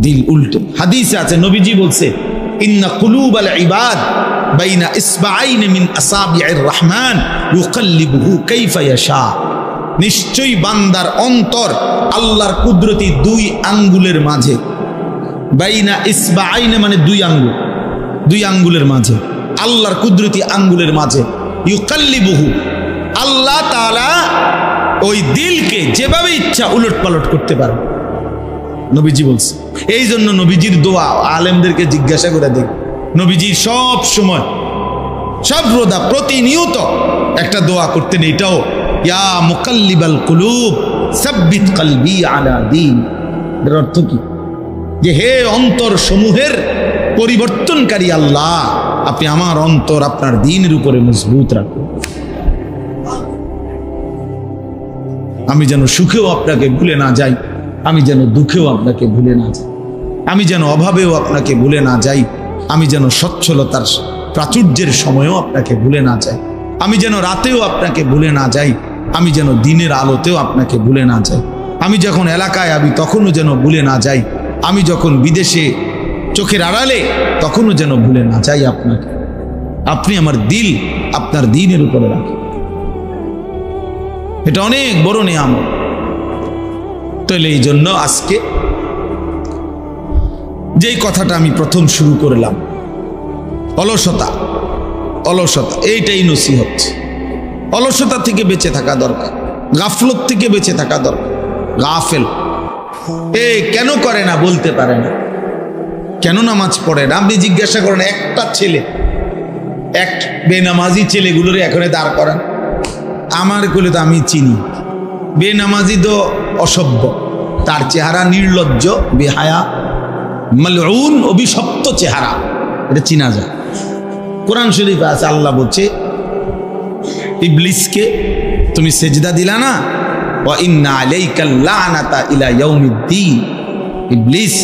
দিল উল্টে। হাদিসে আছে, নবীজি বলছে, ইন্না কুলুবাল ইবাদ বাইনা ইসবাআইন মিন আসাবি'ir রহমান ইউকাল্লিবুহু কাইফা ইয়াশা। নিশ্চয়ই বান্দার অন্তর আল্লাহর কুদরতি দুই আঙ্গুলের মাঝে। বাইনা ইসবাআইন মানে দুই আঙ্গুল, দুই আঙ্গুলের মাঝে, আল্লাহর কুদরতি আঙ্গুলের মাঝে। ইউকাল্লিবুহু, আল্লাহ তাআলা ওই দিলকে যেভাবে ইচ্ছা উলট পালট করতে পারে, নবীজি বলছে। এই জন্য নবীজির দোয়া আলেমদেরকে জিজ্ঞাসা করে দেখ, নবীজি সব সময় সর্বদা প্রতিনিয়ত একটা দোয়া করতেন, এটাও, ইয়া মুকাল্লিবাল কুলুব সাব্বিত কলবি আলা দীন। এর অর্থ কি? যে হে অন্তর সমূহের পরিবর্তনকারী আল্লাহ, আপনি আমার অন্তর আপনার দ্বীনের উপরে মজবুত রাখুন। আমি যেন সুখেও আপনাকে ভুলে না যাই, আমি যেন দুঃখেও আপনাকে ভুলে না যাই, আমি যেন অভাবেও আপনাকে ভুলে না যাই, আমি যেন সচ্ছলতার প্রাচুর্যের সময়ও আপনাকে ভুলে না যাই, আমি যেন রাতেও আপনাকে ভুলে না যাই, আমি যেন দিনের আলোতেও আপনাকে ভুলে না যাই, আমি যখন এলাকায় আমি তখনও যেন ভুলে না যাই, আমি যখন বিদেশে চোখের আড়ালে তখনও যেন ভুলে না যাই আপনাকে। আপনি আমার দিল আপনার দ্বীনের উপরে রাখেন, এটা অনেক বড় নিয়ামত। তাহলে এই জন্য আজকে যেই কথাটা আমি প্রথম শুরু করলাম, অলসতা, অলসতা, এইটাই নসিহত। অলসতা থেকে বেঁচে থাকা দরকার, গাফলত থেকে বেঁচে থাকা দরকার। গাফেল কেন করে না, বলতে পারে না, কেন নামাজ পড়ে না? আপনি জিজ্ঞাসা করেন, একটা ছেলে, এক বেনামাজি ছেলেগুলোর এখানে দাঁড় করান, আমার কোলে তো আমি চিনি, বেনামাজি তো অসভ্য, তার চেহারা নির্লজ্জ, বেহায়া, মালউন, অভিশপ্ত চেহারা, এটা চিনা যায়। কোরআন শরীফে আছে, আল্লাহ বলছে ইবলিসকে তুমি সেজদা দিলা না, ওয়া ইন্না আলাইকাল লানাতা ইলা ইয়াউমিদ্দিন। ইবলিস,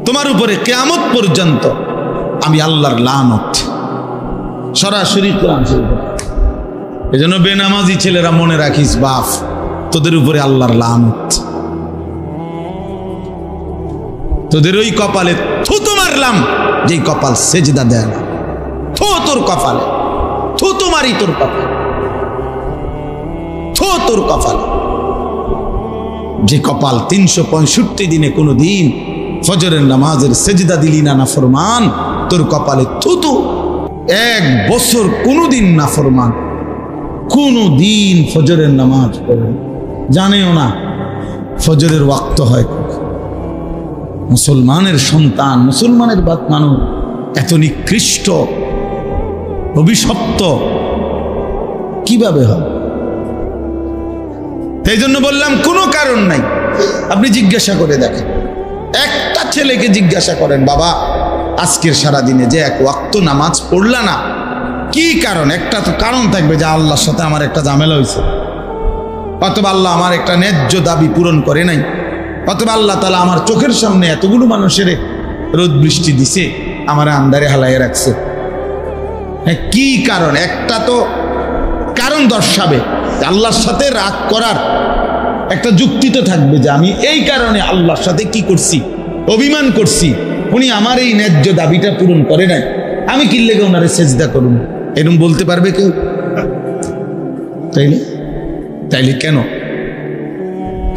তোমার উপরে কিয়ামত পর্যন্ত আমি আল্লাহর লানত। সরাসরি কোরআন শরীফে। এজন্য বেনামাজি ছেলেরা মনে রাখিস বাপ, তোদের উপরে আল্লাহর লানত। তোদের ওই কপালে থুতু মারলাম যেই কপাল সেজদা দেয় না, থু তোর কপালে, থুতু মারি তোর কপালে, থু তোর কপালে। যে কপাল 365 দিনে কোনো দিন ফজরের নামাজের সেজদা দিলি না নাফরমান, তোর কপালে থুতু। 1 বছর কোনোদিন নাফরমান, কোনো দিন ফজরের নামাজ পড়ে জানেও না ফজরের ওয়াক্ত হয়। মুসলমানের সন্তান, মুসলমানের বাদ মানুষ এত নিকৃষ্ট, অভিশপ্ত কিভাবে হয়? এই জন্য বললাম কোনো কারণ নাই, আপনি জিজ্ঞাসা করে দেখেন। একটা ছেলেকে জিজ্ঞাসা করেন, বাবা আজকের সারাদিনে যে 1 ওয়াক্ত নামাজ পড়লা না, কি কারণ? একটা তো কারণ থাকবে, যে আল্লাহর সাথে আমার একটা ঝামেলা হয়েছে, অথবা আল্লাহ আমার একটা ন্যায্য দাবি পূরণ করে নাই, অথবা আল্লাহ তাআলা আমার চোখের সামনে এতগুলো মানুষের রোদ বৃষ্টি দিছে, আমার আন্ধারে হালাইয়ে রাখছে। হ্যাঁ, কি কারণ? একটা তো কারণ দর্শাবে, আল্লাহর সাথে রাগ করার একটা যুক্তি তো থাকবে, যে আমি এই কারণে আল্লাহর সাথে কি করছি, অভিমান করছি, উনি আমার এই ন্যায্য দাবিটা পূরণ করে নাই, আমি কি লেগে ওনারে সেজদা করুন, এরকম বলতে পারবে কেউ? তাইলে তাইলে কেন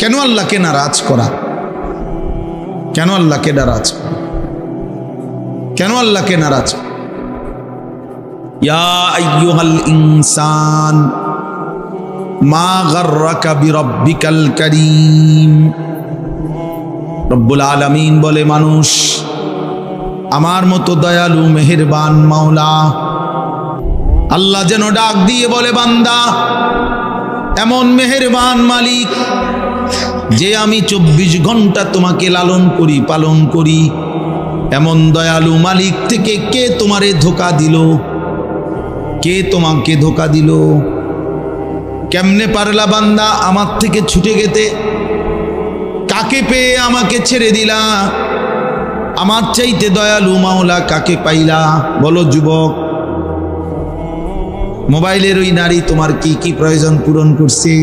কেন আল্লাহকে নারাজ করা? কেন আল্লাহকে নারাজ করা? কেন আল্লাহকে নারাজ? ইয়া আইয়ুহাল ইনসান মা গাররাকা বিরাব্বিকাল কারীম। রব্বুল আলামিন বলে, মানুষ আমার মতো দয়ালু মেহেরবান মাওলা। আল্লাহ যেন ডাক দিয়ে বলে, বান্দা এমন মেহেরবান মালিক যে আমি 24 ঘন্টা তোমাকে লালন করি, পালন করি, এমন দয়ালু মালিক থেকে কে তোমারে ধোঁকা দিল? কে তোমাকে ধোঁকা দিল? কেমনে পারলা বান্দা আমার থেকে ছুটে যেতে? কাকে পেয়ে আমাকে ছেড়ে দিলা? আমার চাইতে দয়ালু মাওলা কাকে পাইলা? বলো যুবক, মোবাইলের ওই নারী তোমার কি কি প্রয়োজন পূরণ করছে?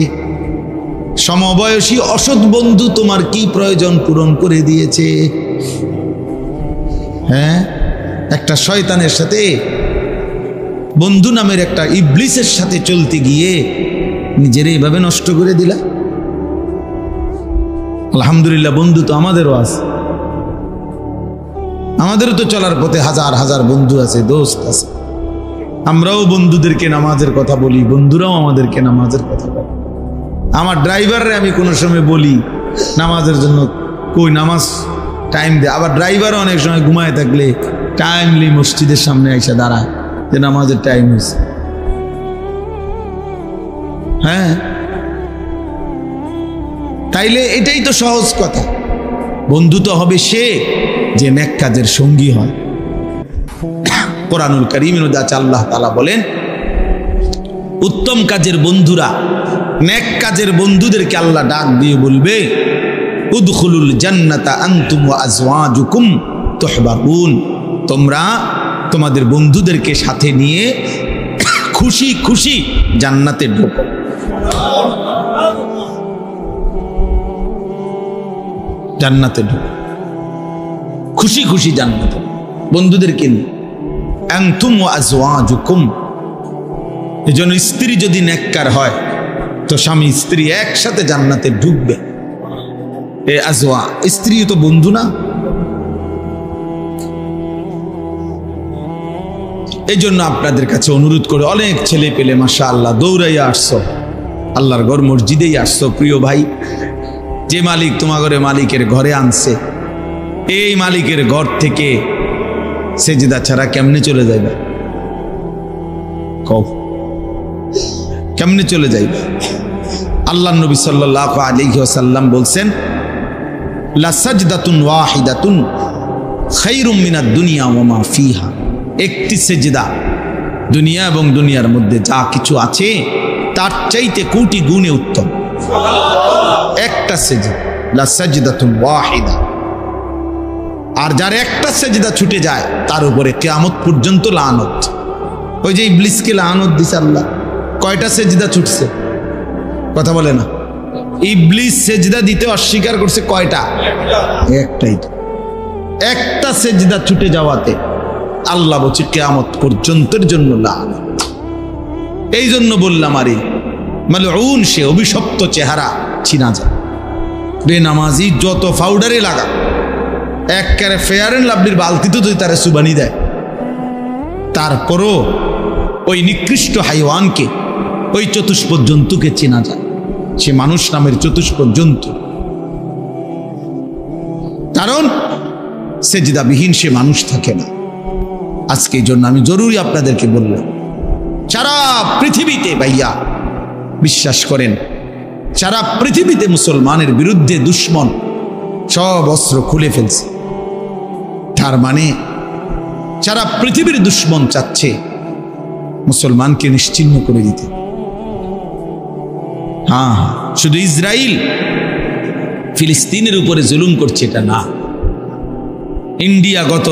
সমবয়সী অসৎ বন্ধু তোমার কি প্রয়োজন পূরণ করে দিয়েছে? হ্যাঁ, একটা শয়তানের সাথে, বন্ধু নামের একটা ইবলিসের সাথে চলতে গিয়ে নিজের এইভাবে নষ্ট করে দিলা। আলহামদুলিল্লাহ, বন্ধু তো আমাদেরও আছে, আমাদেরও তো চলার পথে হাজার হাজার বন্ধু আছে, দোস্ত আছে। আমরাও বন্ধুদেরকে নামাজের কথা বলি, বন্ধুরাও আমাদেরকে নামাজের কথা বলে। আমার ড্রাইভাররে আমি কোনো সময় বলি নামাজের জন্য, কই নামাজ টাইম দে। আবার ড্রাইভারও অনেক সময় ঘুমায় থাকলে টাইমলি মসজিদের সামনে এসে দাঁড়ায় যে নামাজের টাইম হয়েছে। হ্যাঁ, তাইলে এটাই তো সহজ কথা। বন্ধু তো হবে সে যে নেক কাজের সঙ্গী হয়। কোরআনুল কারীমের মধ্যে আল্লাহ তাআলা বলেন, উত্তম কাজের বন্ধুরা, নেক কাজের বন্ধুদেরকে আল্লাহ ডাক দিয়ে বলবে, উদখুলুল জান্নাতা আনতুম ওয়া আজওয়াজুকুম তুহবারুন। তোমরা তোমাদের বন্ধুদেরকে সাথে নিয়ে খুশি খুশি জান্নাতে ঢোকো। জান্নাতে ঢোকো, খুশি খুশি জান্নাতে, বন্ধুদেরকে নিয়ে। আনতুম ওয়া আজওয়াজুকুম। এজন্য স্ত্রী যদি নেককার হয় তো স্বামী স্ত্রী একসাথে জান্নাতে ঢুকবে। এ আজওয়া, স্ত্রী তো বন্ধু না? এই জন্য আপনাদের কাছে অনুরোধ করে, অনেক ছেলে পেলে মাশাআল্লাহ দৌড়াইয়া আসছো, আল্লাহর ঘর মসজিদেই আসছো। প্রিয় ভাই, যে মালিক তোমাগরে মালিকের ঘরে আনছে, এই মালিকের ঘর থেকে সেজদা ছাড়া কেমনে চলে যাইবে? কও, কেমনে চলে যাইবে? আল্লাহ নবী সাল্লাল্লাহু আলাইহি ওয়াসাল্লাম বলছেন, লা সাজদাতুন ওয়াহিদাতুন খায়রুম মিনাদ দুনিয়া ওয়া মা ফিহা। একটি সেজদা দুনিয়া এবং দুনিয়ার মধ্যে যা কিছু আছে তার চাইতে কোটি গুণে উত্তম। একটা সেজদা, লা সাজদাতুন ওয়াহিদা। আর যার একটা সেজদা ছুটে যায় তার উপরে কিয়ামত পর্যন্ত লানত। ওই যে ইবলিসকে লানত দিছে আল্লাহ, কয়টা সেজদা ছুটছে? কথা বলে না। ইবলিস সেজদা দিতে অস্বীকার করছে কয়টা? একটাই। একটা সেজদা ছুটে যাওয়াতে আল্লাহ বলছে কিয়ামত পর্যন্তের জন্য লানত। এই জন্য বললাম, আরে মালউন সে, অভিশপ্ত চেহারা চিনা যায়। বেনামাজি যত পাউডারে লাগা, একবারে ফেয়ার এন্ড লাভলির বালতিতে যদি তারা সুবানি দেয়, তারপরও ওই নিকৃষ্ট হাইওয়ানকে, ওই চতুষ্প জন্তুকে চেনা যায়। সে মানুষ নামের চতুষ্প জন্তু, কারণ সেজদাবিহীন সে মানুষ থাকে না। আজকে এই জন্য আমি জরুরি আপনাদেরকে বললাম, সারা পৃথিবীতে ভাইয়া বিশ্বাস করেন, সারা পৃথিবীতে মুসলমানের বিরুদ্ধে দুশ্মন সব অস্ত্র খুলে ফেলছে। তার মানে সারা পৃথিবীর দুশ্মন চাচ্ছে মুসলমানকে নিশ্চিহ্ন করে দিতে। হ্যাঁ, শুধু ইসরায়েল ফিলিস্তিনের উপরে জুলুম করছে এটা না। ইন্ডিয়া গত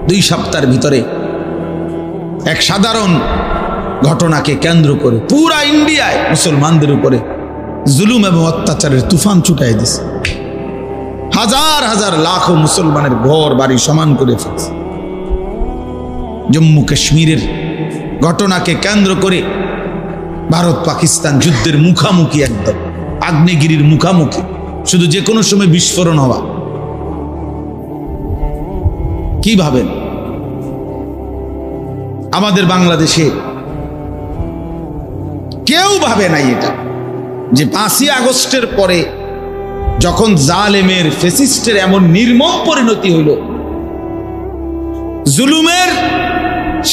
2 সপ্তাহের ভিতরে এক সাধারণ ঘটনাকে কেন্দ্র করে পুরা ইন্ডিয়ায় মুসলমানদের উপরে জুলুম এবং অত্যাচারের তুফান ছুটাই দিছে। হাজার হাজার লাখো মুসলমানের ঘর বাড়ি সমান করে ফেলছে। জম্মু কাশ্মীরের ঘটনাকে কেন্দ্র করে ভারত পাকিস্তান যুদ্ধের মুখামুখি, একদম আগ্নেয়গিরির মুখামুখি, শুধু যে কোনো সময় বিস্ফোরণ হওয়া। কি ভাবেন? আমাদের বাংলাদেশে কেউ ভাবে নাই এটা, যে 5ই আগস্টের পরে যখন জালেমের ফ্যাসিস্টের এমন নির্মম পরিণতি হইল, জুলুমের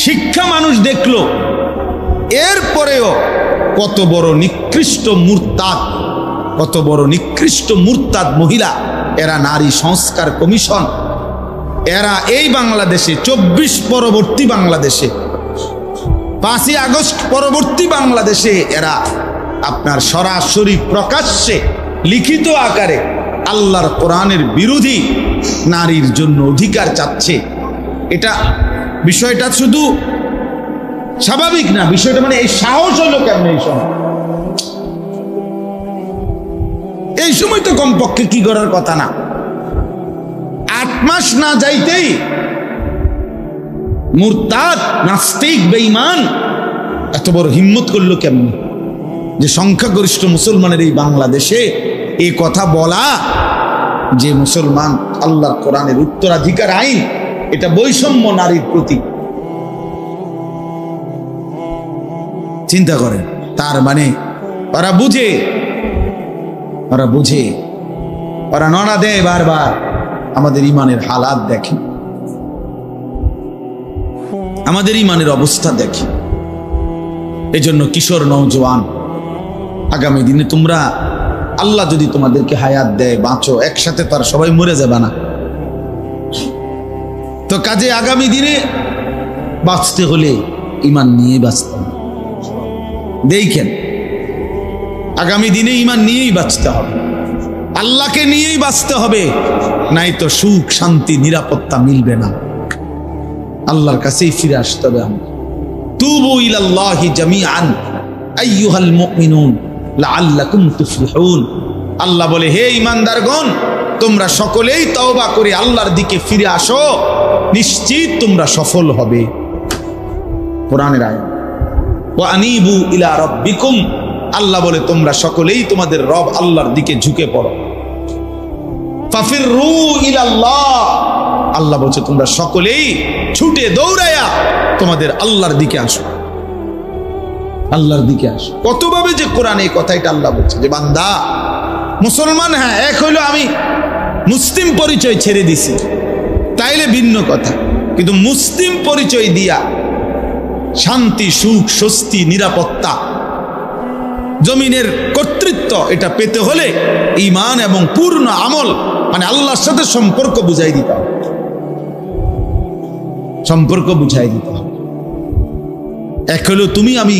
শিক্ষা মানুষ দেখলো, এরপরেও কত বড় নিকৃষ্ট মুরতাদ, কত বড় নিকৃষ্ট মুরতাদ মহিলা, এরা নারী সংস্কার কমিশন, এরা এই বাংলাদেশে 24 পরবর্তী বাংলাদেশে, 5ই আগস্ট পরবর্তী বাংলাদেশে এরা আপনার সরাসরি প্রকাশ্যে লিখিত আকারে আল্লাহর কোরআনের বিরোধী নারীর জন্য অধিকার চাচ্ছে। এটা বিষয়টা শুধু স্বাভাবিক না, বিষয়টা মানে এই সাহস হলো কেমন? এই সময় তো কমপক্ষে কি করার কথা না, 8 মাস না যাইতেই মুরতাদ নাস্তিক বেঈমান এত বড় হিম্মত করলো কেমন, যে সংখ্যাগরিষ্ঠ মুসলমানের এই বাংলাদেশে এই কথা বলা যে মুসলমান আল্লাহর কোরআনের উত্তরাধিকার আইন এটা বৈষম্য নারীর প্রতি। চিন্তা করেন, তার মানে ওরা বুঝে, ওরা নড়া দেয় বারবার। আমাদের ইমানের হালাত দেখে, আমাদের ইমানের অবস্থা দেখে। এজন্য কিশোর নওজোয়ান, আগামী দিনে তোমরা আল্লাহ যদি তোমাদেরকে হায়াত দেয়, বাঁচো, একসাথে তো আর সবাই মরে যাবে না। তো কাজে আগামী দিনে বাঁচতে হলে ইমান নিয়ে বাঁচতে হবে। দেখেন, আগামী দিনে ইমান নিয়েই বাঁচতে হবে, আল্লাহকে নিয়েই বাঁচতে হবে, নাই তো সুখ শান্তি নিরাপত্তা মিলবে না। আল্লাহর কাছেই ফিরে আসতে হবে। তুবু ইলাল্লাহি জামিআন আইয়ুহাল মুমিনুন লাআল্লাকুম তুফলিহুন। আল্লাহ বলে, হে ঈমানদারগণ, তোমরা সকলেই তওবা করে আল্লাহর দিকে ফিরে আসো, নিশ্চিত তোমরা সফল হবে। কোরআনের আয়াত, ওয়া আনিবু ইলা রাব্বিকুম। আল্লাহ বলে, তোমরা সকলেই তোমাদের রব আল্লাহর দিকে ঝুঁকে পড়ো। ফাফিরু ইলাল্লাহ। আল্লাহ বলছে, তোমরা সকলেই ছুটে দৌড়ায়া তোমাদের আল্লাহর দিকে আসো, আল্লাহর দিকে আসো। কতভাবে যে কোরআনে এই কথাটা আল্লাহ বলছে যে বান্দা মুসলমান, হ্যাঁ এক হইলো আমি মুসলিম পরিচয় ছেড়ে দিছি, তাইলে ভিন্ন কথা, কিন্তু মুসলিম পরিচয় দিয়া শান্তি সুখ স্বস্তি নিরাপত্তা জমিনের কর্তৃত্ব এটা পেতে হলে ঈমান এবং পূর্ণ আমল মানে আল্লাহর সাথে সম্পর্ক বুঝাই দিতে হবে, সম্পর্ক বুঝাই দিতে হবে। এক হলো তুমি আমি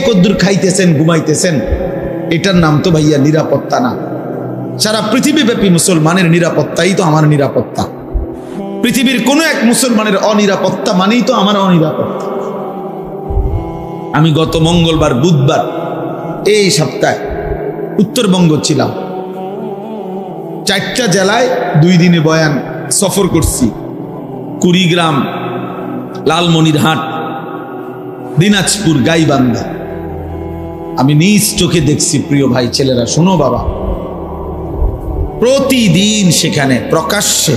কদ্দুর খাইতেছেন ঘুমাইতেছেন, এটার নাম তো ভাইয়া নিরাপত্তা না। সারা পৃথিবীব্যাপী মুসলমানের নিরাপত্তাই তো আমার নিরাপত্তা। পৃথিবীর কোনো এক মুসলমানের অনিরাপত্তা মানেই তো আমার অনিরাপত্তা। আমি গত মঙ্গলবার বুধবার এই সপ্তাহে উত্তরবঙ্গ ছিলাম, 4টা জেলায় 2 দিনে বয়ান সফর করছি। কুড়িগ্রাম, লালমনিরহাট, দিনাজপুর, গাইবান্ধা। আমি নিজ চোখে দেখছি। প্রিয় ভাই ছেলেরা শোনো বাবা, প্রতিদিন সেখানে প্রকাশ্যে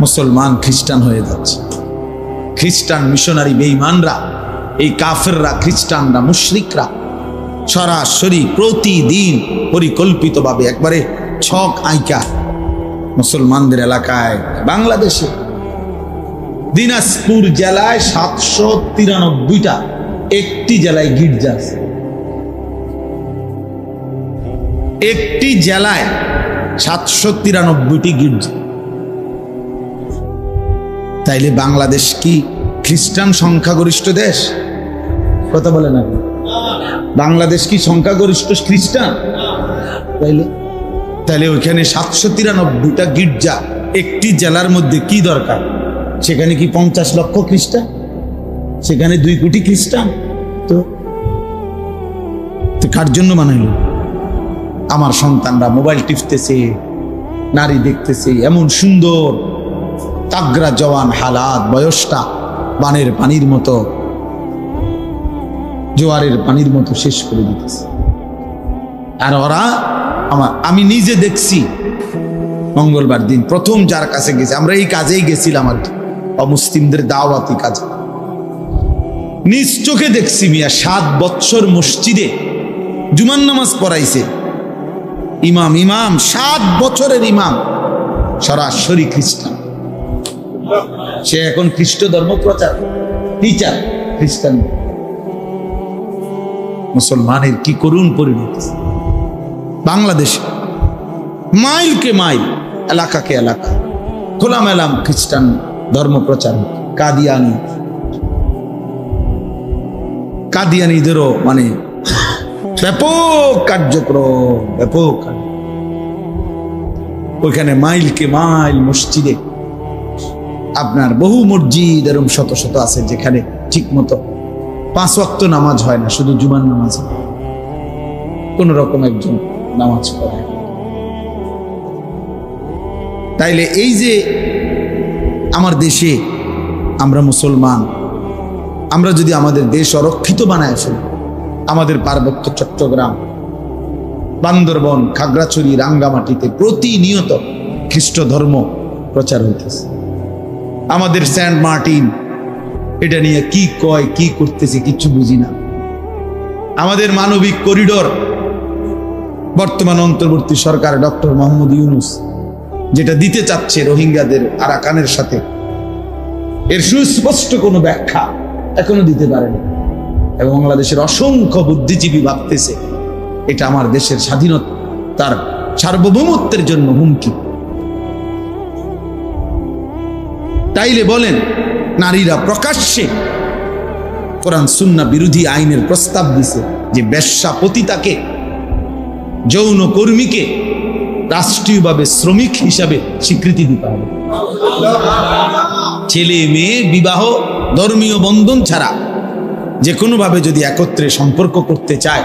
মুসলমান খ্রিস্টান হয়ে যাচ্ছে। খ্রিস্টান মিশনারি বেঈমানরা, এই কাফেররা, খ্রিস্টানরা, মুশরিকরা সরাসরি প্রতিদিন পরিকল্পিতভাবে একবারে ছক আঁকা মুসলমানদের এলাকায়, বাংলাদেশে দিনাজপুর জেলায় 793টা, একটি জেলায় গির্জা আছে, একটি জেলায় 793টি গির্জা। তাইলে বাংলাদেশ কি খ্রিস্টান সংখ্যাগরিষ্ঠ দেশ? কথা বলে না, বাংলাদেশ কি সংখ্যাগরিষ্ঠ খ্রিস্টান? তাইলে ওইখানে 793টা গির্জা একটি জেলার মধ্যে কি দরকার? সেখানে কি 50 লক্ষ খ্রিস্টান? সেখানে 2 কোটি খ্রিস্টান? তো কার জন্য বানাইল? আমার সন্তানরা মোবাইল টিপতেছে, নারী দেখতেছে, এমন সুন্দর তাগরা জওয়ান হালাত, বয়সটা বানের পানির মতো, জোয়ারের পানির মতো শেষ করে দিতেছে। আর ওরা আমি নিজে দেখছি মঙ্গলবার দিন প্রথম যার কাছে গেছি, আমরা এই কাজেই গেছিলাম আর কি, অমুসলিমদের দাওয়াতি কাজে। নিজ চোখে দেখছি মিয়া 7 বছর মসজিদে জুমার নামাজ পড়াইছে ইমাম, 7 বছরের ইমাম, সরাসরি খ্রিস্টান। সে এখন খ্রিস্ট ধর্ম প্রচার টিচার, খ্রিস্টান। মুসলমানের কি করুণ পরিণতি বাংলাদেশে। মাইলকে মাইল, এলাকাকে এলাকা খোলামেলাম খ্রিস্টান ধর্ম প্রচার। কাদিয়ানিদেরও মানে ব্যাপক কার্যক্রম, ব্যাপক। ওইখানে মাইলকে মাইল মসজিদে আপনার বহু মসজিদ এরকম শত শত আছে যেখানে ঠিক মতো 5 ওয়াক্ত নামাজ হয় না, শুধু জুমার নামাজ। কোন রকম একজন নামাজ পড়ে। তাইলে এই যে আমার দেশে আমরা মুসলমান, আমরা যদি আমাদের দেশ অরক্ষিত বানায় ফেলি, আমাদের পার্বত্য চট্টগ্রাম, বান্দরবন, খাগড়াছড়ি, রাঙ্গামাটিতে প্রতিনিয়ত খ্রিস্ট ধর্ম প্রচার হইতেছে। আমাদের সেন্ট মার্টিন, এটা নিয়ে কি কয় কি করতেছে কিচ্ছু বুঝি না। আমাদের মানবিক করিডোর, বর্তমান অন্তর্বর্তী সরকার ডক্টর মোহাম্মদ ইউনূস যেটা দিতে চাচ্ছে রোহিঙ্গাদের আরাকানের সাথে, এর সুস্পষ্ট কোনো ব্যাখ্যা এখনো দিতে পারেনি। এবং বাংলাদেশের অসংখ্য বুদ্ধিজীবী ভাবতেছে এটা আমার দেশের স্বাধীনতা, তার সার্বভৌমত্বের জন্য হুমকি। তাইলে বলেন, নারীরা প্রকাশ্যে কোরআন সুন্নাহ বিরোধী আইনের প্রস্তাব দিছে যে বেশ্যা পতিতাকে, যৌন কর্মীকে রাষ্ট্রীয়ভাবে শ্রমিক হিসাবে স্বীকৃতি দিতে হবে। ছেলে মেয়ে বিবাহ ধর্মীয় বন্ধন ছাড়া যে কোনোভাবে যদি একত্রে সম্পর্ক করতে চায়,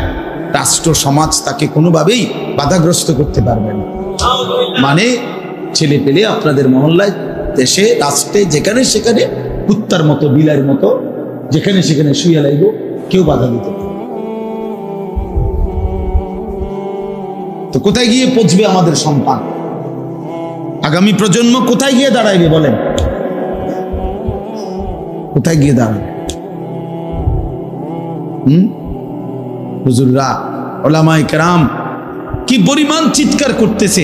রাষ্ট্র সমাজ তাকে কোনোভাবেই বাধাগ্রস্ত করতে পারবে না। মানে ছেলে পেলে আপনাদের মহল্লায়, দেশে, রাষ্ট্রে, যেখানে সেখানে কুত্তার মতো, বিলার মতো যেখানে সেখানে শুয়ে লাইব, কেউ বাধা দিতে পারে। তো কোথায় গিয়ে পৌঁছবে আমাদের সন্তান? আগামী প্রজন্ম কোথায় গিয়ে দাঁড়াইবে বলেন? কোথায় গিয়ে দাঁড়াবে? হুজুররা, ওলামায়ে কেরাম কি পরিমাণ চিৎকার করতেছে,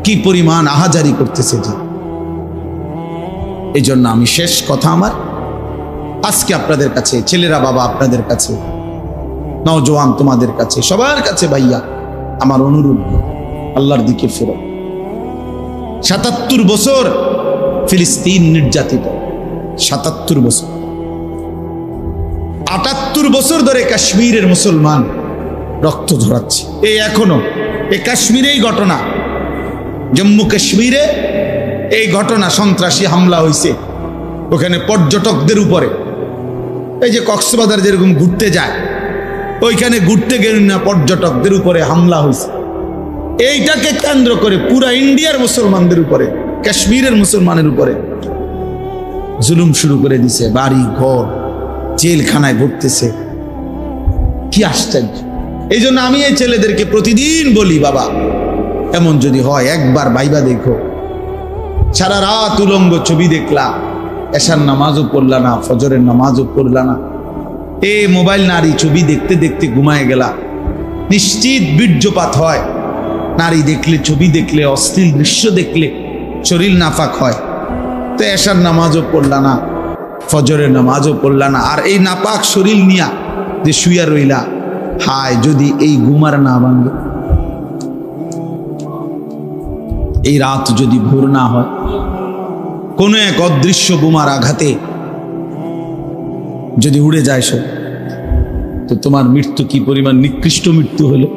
কি পরিমাণ আহাজারি করতেছে। যে এই জন্য আমি শেষ কথা আমার আজকে আপনাদের কাছে, ছেলেরা বাবা আপনাদের কাছে, নওজোয়ান তোমাদের কাছে, সবার কাছে ভাইয়া আমার অনুরোধ, আল্লাহর দিকে ফেরো। ৭৭ বছর ফিলিস্তিন নির্যাতিত, ৭৭ বছর। ৭৮ বছর ধরে কাশ্মীরের মুসলমান রক্ত ঝরাচ্ছে। এই এখনো এই কাশ্মীরেই ঘটনা, জম্মু কাশ্মীরে এই ঘটনা, সন্ত্রাসী হামলা হয়েছে ওখানে পর্যটকদের উপরে। এই যে কক্সবাজার যেরকম ঘুরতে যায়, ওইখানে ঘুরতে গেলেন না, পর্যটকদের উপরে হামলা হয়েছে। এইটাকে কেন্দ্র করে পুরা ইন্ডিয়ার মুসলমানদের উপরে, কাশ্মীরের মুসলমানের উপরে জুলুম শুরু করে দিছে। বাড়ি ঘর জেলখানায় ভরতেছে। কি আশ্চর্য! এই জন্য আমি এই ছেলেদেরকে প্রতিদিন বলি, বাবা এমন যদি হয় একবার ভাইবা দেখো। সারা রাত উলঙ্গ ছবি দেখলা, এশার নামাজও পড়লা না, ফজরের নামাজও পড়লা না, এ মোবাইল নারী ছবি দেখতে দেখতে ঘুমায় গেলা। নিশ্চিত বীর্যপাত হয়। নারী দেখলে, ছবি দেখলে, অশ্লীল দৃশ্য দেখলে শরীর নাফাক হয়। তো এশার নামাজও পড়লা না, ফজরের নামাজও পড়লা না, আর এই নাপাক শরীর নিয়া যে শুয়া রইলা, হায় যদি এই ঘুমার না ভাঙে, এই রাত যদি ভোর না হয়, কোন এক অদৃশ্য বোমার আঘাতে যদি উড়ে যায় সব, তো তোমার মৃত্যু কি পরিমাণ নিকৃষ্ট মৃত্যু হলো।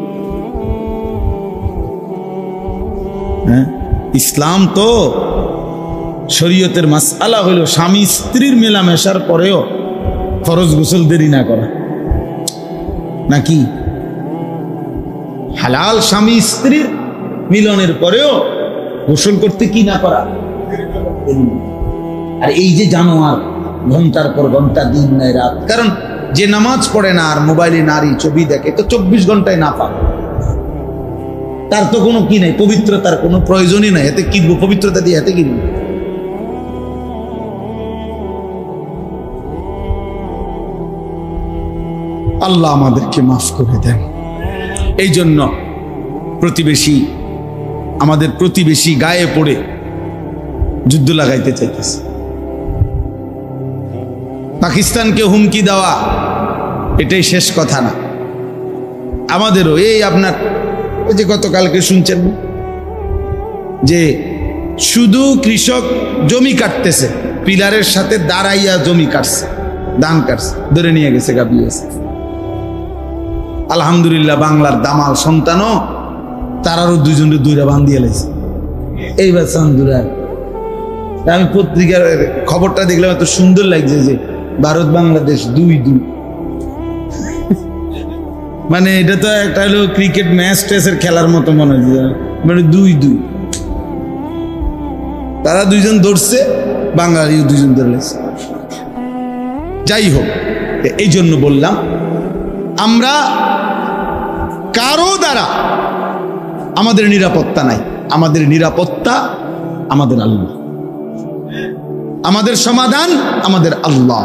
হ্যাঁ, ইসলাম তো শরীয়তের মাসআলা হলো স্বামী স্ত্রীর মেলামেশার পরেও ফরজ গোসল দেরি না করা, নাকি হালাল স্বামী স্ত্রীর মিলনের পরেও গোসল করতে কি না করা। আর এই যে জানোয়ার ঘন্টার পর ঘন্টা, দিন নাই রাত, কারণ যে নামাজ পড়ে না আর মোবাইলে নারী ছবি দেখে, তো 24 ঘন্টায় না পাক। তার তো কোনো কি নাই, পবিত্রতার কোনো প্রয়োজনই নাই। এতে কিনবো পবিত্রতা দিয়ে, এতে কিনবো। আল্লাহ আমাদেরকে মাফ করে দেন। এই জন্য আমাদের প্রতিবেশী গায়ে পড়ে যুদ্ধ লাগাইতে চাইতেছে। পাকিস্তানকে হুমকি দেওয়া এটাই শেষ কথা না, আমাদেরও এই আপনার ওই যে গতকালকে শুনছেন যে শুধু কৃষক জমি কাটতেছে, পিলারের সাথে দাঁড়াইয়া জমি কাটছে, ধান কাটছে, ধরে নিয়ে গেছে গাবিয়েছে। আলহামদুলিল্লাহ বাংলার দামাল সন্তানও তারারও দুইজনের দুইটা বান্ধিয়ে লাইছে। এইবার চান্দুরার আমি পত্রিকার খবরটা দেখলাম, এত সুন্দর লাগছে যে ভারত বাংলাদেশ 2-2, মানে এটা তো একটা হলো ক্রিকেট ম্যাচ টেসের খেলার মতো মনে হচ্ছে, মানে 2-2 তারা দুইজন ধরছে, বাঙালিও দুইজন ধরেছে। যাই হোক, এই জন্য বললাম আমরা কারো দ্বারা আমাদের নিরাপত্তা নাই, আমাদের নিরাপত্তা আমাদের আল্লাহ, আমাদের সমাধান আমাদের আল্লাহ।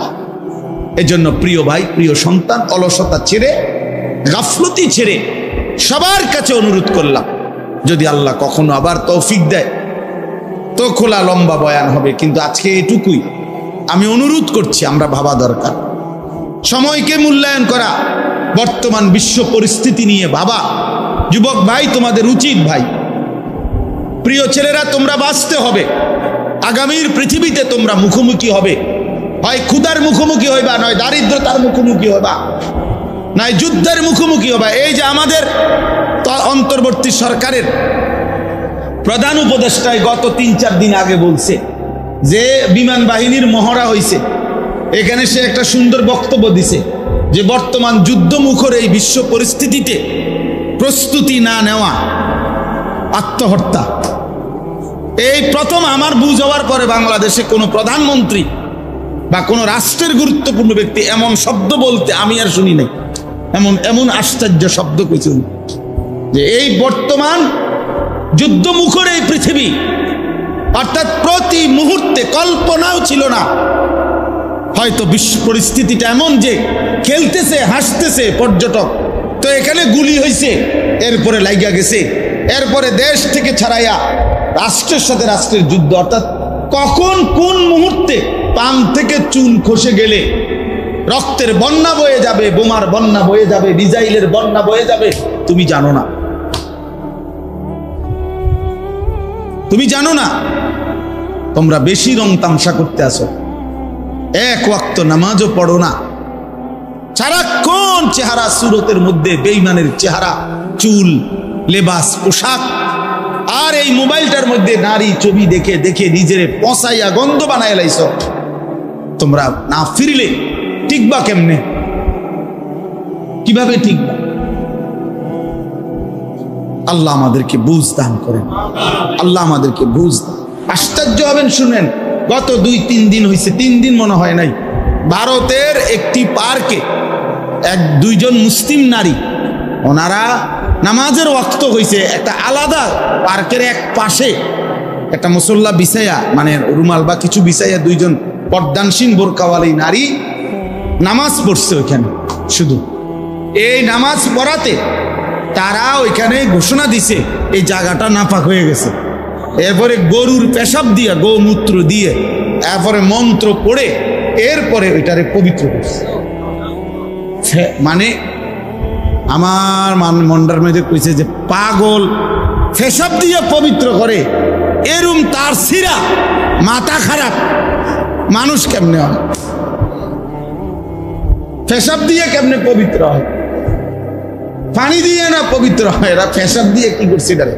এজন্য প্রিয় ভাই, প্রিয় সন্তান, অলসতা ছেড়ে, গাফলতি ছেড়ে সবার কাছে অনুরোধ করলাম, যদি আল্লাহ কখনো আবার তৌফিক দেয় তো খোলা লম্বা বয়ান হবে, কিন্তু আজকে এটুকুই আমি অনুরোধ করছি, আমরা ভাবা দরকার, সময়কে মূল্যায়ন করা, বর্তমান বিশ্ব পরিস্থিতি নিয়ে ভাবা। যুবক ভাই তোমাদের উচিত, ভাই প্রিয় ছেলেরা, তোমরা বাঁচতে হবে, আগামীর পৃথিবীতে তোমরা মুখোমুখি হবে, হয় ক্ষুধার মুখোমুখি হইবা, নয় দারিদ্রতার মুখোমুখি হবা, নয় যুদ্ধের মুখোমুখি হবা। এই যে আমাদের অন্তর্বর্তী সরকারের প্রধান উপদেষ্টায় গত 3-4 দিন আগে বলছে যে বিমান বাহিনীর মহড়া হইছে, এখানে সে একটা সুন্দর বক্তব্য দিছে যে বর্তমান যুদ্ধমুখর এই বিশ্ব পরিস্থিতিতে প্রস্তুতি না নেওয়া আত্মহত্যা। এই প্রথম আমার বুঝ হওয়ার পরে বাংলাদেশে কোনো প্রধানমন্ত্রী বা কোনো রাষ্ট্রের গুরুত্বপূর্ণ ব্যক্তি এমন শব্দ বলতে আমি আর শুনি নাই। এমন আশ্চর্য শব্দ কিছু, যে এই বর্তমান যুদ্ধমুখর এই পৃথিবী, অর্থাৎ প্রতি মুহূর্তে কল্পনাও ছিল না, হয়তো বিশ্ব পরিস্থিতিটা এমন যে খেলতেছে হাসতেছে পর্যটক, তো এখানে গুলি হয়েছে, এরপরে লাইগা গেছে, এরপরে দেশ থেকে ছাড়াইয়া রাষ্ট্রের সাথে রাষ্ট্রের যুদ্ধ, অর্থাৎ কখন কোন মুহূর্তে পাম থেকে চুল খসে গেলে রক্তের বন্যা বয়ে যাবে, বোমার বন্যা বয়ে যাবে, মিসাইলের বন্যা বয়ে যাবে, তুমি জানো না। তুমি জানো না, তোমরা বেশি রং তামসা করতে আসো, এক ওয়াক্ত নামাজও পড়ো না, সারাক্ষণ চেহারা সুরতের মধ্যে বেঈমানের চেহারা, চুল, লেবাস, পোশাক, আর এই মোবাইলটার মধ্যে নারী ছবি দেখে দেখে নিজের পচাইয়া গন্ধ বানায় লাইছ। তোমরা না ফিরলে টিকবা কেমনে? কিভাবে টিকবা? আল্লাহ আমাদেরকে বুঝ দান করেন, আল্লাহ আমাদেরকে বুঝ দান। আশ্চর্য হবেন, শুনেন, গত 2-3 দিন হয়েছে, 3 দিন মনে হয় নাই, ভারতের একটি পার্কে 1-2 মুসলিম নারী, ওনারা নামাজের ওয়াক্ত হয়েছে, একটা আলাদা পার্কের এক পাশে একটা মুসল্লা বিছাইয়া, মানে রুমাল বা কিছু বিছাইয়া 2 পর্দানসীন বোরকাওয়ালি নারী নামাজ পড়ছে ওইখানে। শুধু এই নামাজ পড়াতে তারা ওইখানে ঘোষণা দিছে এই জায়গাটা নাপাক হয়ে গেছে, এরপরে গরুর পেশাব দিয়া, গোমূত্র দিয়ে, এরপরে মন্ত্র পড়ে এরপরে ওইটারে পবিত্র করছে। মানে আমার মন্ডার মধ্যে কইছে যে পাগল পেশাব দিয়ে পবিত্র করে, এরম তার সিরা মাথা খারাপ মানুষ কেমনে হয়? পেশাব দিয়ে কেমনে পবিত্র হয়? পানি দিয়ে না পবিত্র হয়, এরা পেশাব দিয়ে কি করছে এটারে?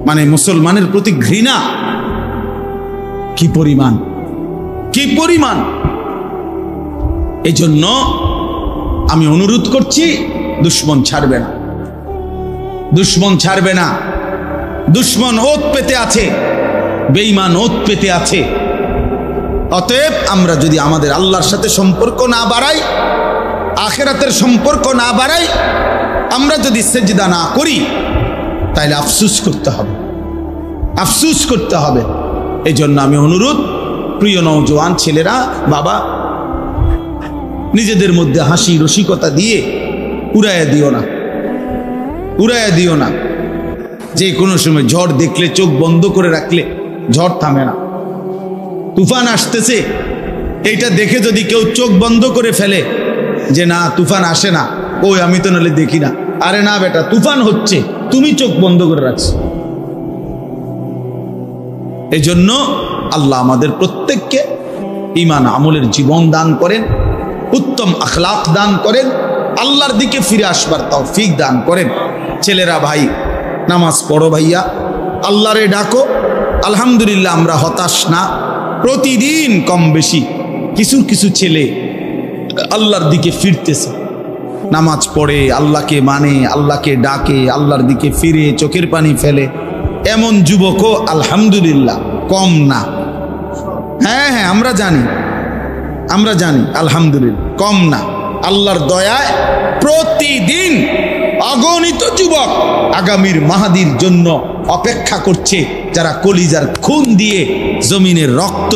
মানে মুসলমানের প্রতি ঘৃণা কি পরিমাণ, কি পরিমাণ! এই জন্য আমি অনুরোধ করছি, দুশ্মন ছাড়বে না, দুশ্মন ছাড়বে না, দুশ্মন ওত পেতে আছে, বেঈমান ওত পেতে আছে। অতএব আমরা যদি আমাদের আল্লাহর সাথে সম্পর্ক না বাড়াই, আখিরাতের সম্পর্ক না বাড়াই, আমরা যদি সেজদা না করি, তাইলে আফসুস করতে হবে, আফসুস করতে হবে। এই জন্য আমি অনুরোধ, প্রিয় নওজোয়ান ছেলেরা, বাবা, নিজেদের মধ্যে হাসি রসিকতা দিয়ে উড়াইয়া দিও না, উড়াইয়া দিও না। যে কোনো সময় ঝড় দেখলে চোখ বন্ধ করে রাখলে ঝড় থামে না। তুফান আসতেছে, এইটা দেখে যদি কেউ চোখ বন্ধ করে ফেলে যে না তুফান আসে না, ওই আমি তো নাহলে দেখি না, আরে না বেটা, তুফান হচ্ছে, তুমি চোখ বন্ধ করে রাখছো। এই জন্য আল্লাহ আমাদের প্রত্যেককে ঈমান আমলের জীবন দান করেন, উত্তম আখলাক দান করেন, আল্লাহর দিকে ফিরে আসবার তৌফিক দান করেন। ছেলেরা, ভাই, নামাজ পড়ো ভাইয়া, আল্লাহরে ডাকো। আলহামদুলিল্লাহ, আমরা হতাশ না। প্রতিদিন কম বেশি কিছু কিছু ছেলে আল্লাহর দিকে ফিরতেছে, নামাজ পড়ে, আল্লাহকে মানে, আল্লাহকে ডাকে, আল্লাহর দিকে ফিরে চোখের পানি ফেলে। এমন যুবকও আলহামদুলিল্লাহ কম না। হ্যাঁ হ্যাঁ, আমরা জানি আলহামদুলিল্লাহ কম না। আল্লাহর দয়ায় প্রতিদিন অগণিত যুবক আগামীর মাহাদির জন্য অপেক্ষা করছে, যারা কলিজার খুন দিয়ে জমিনের রক্ত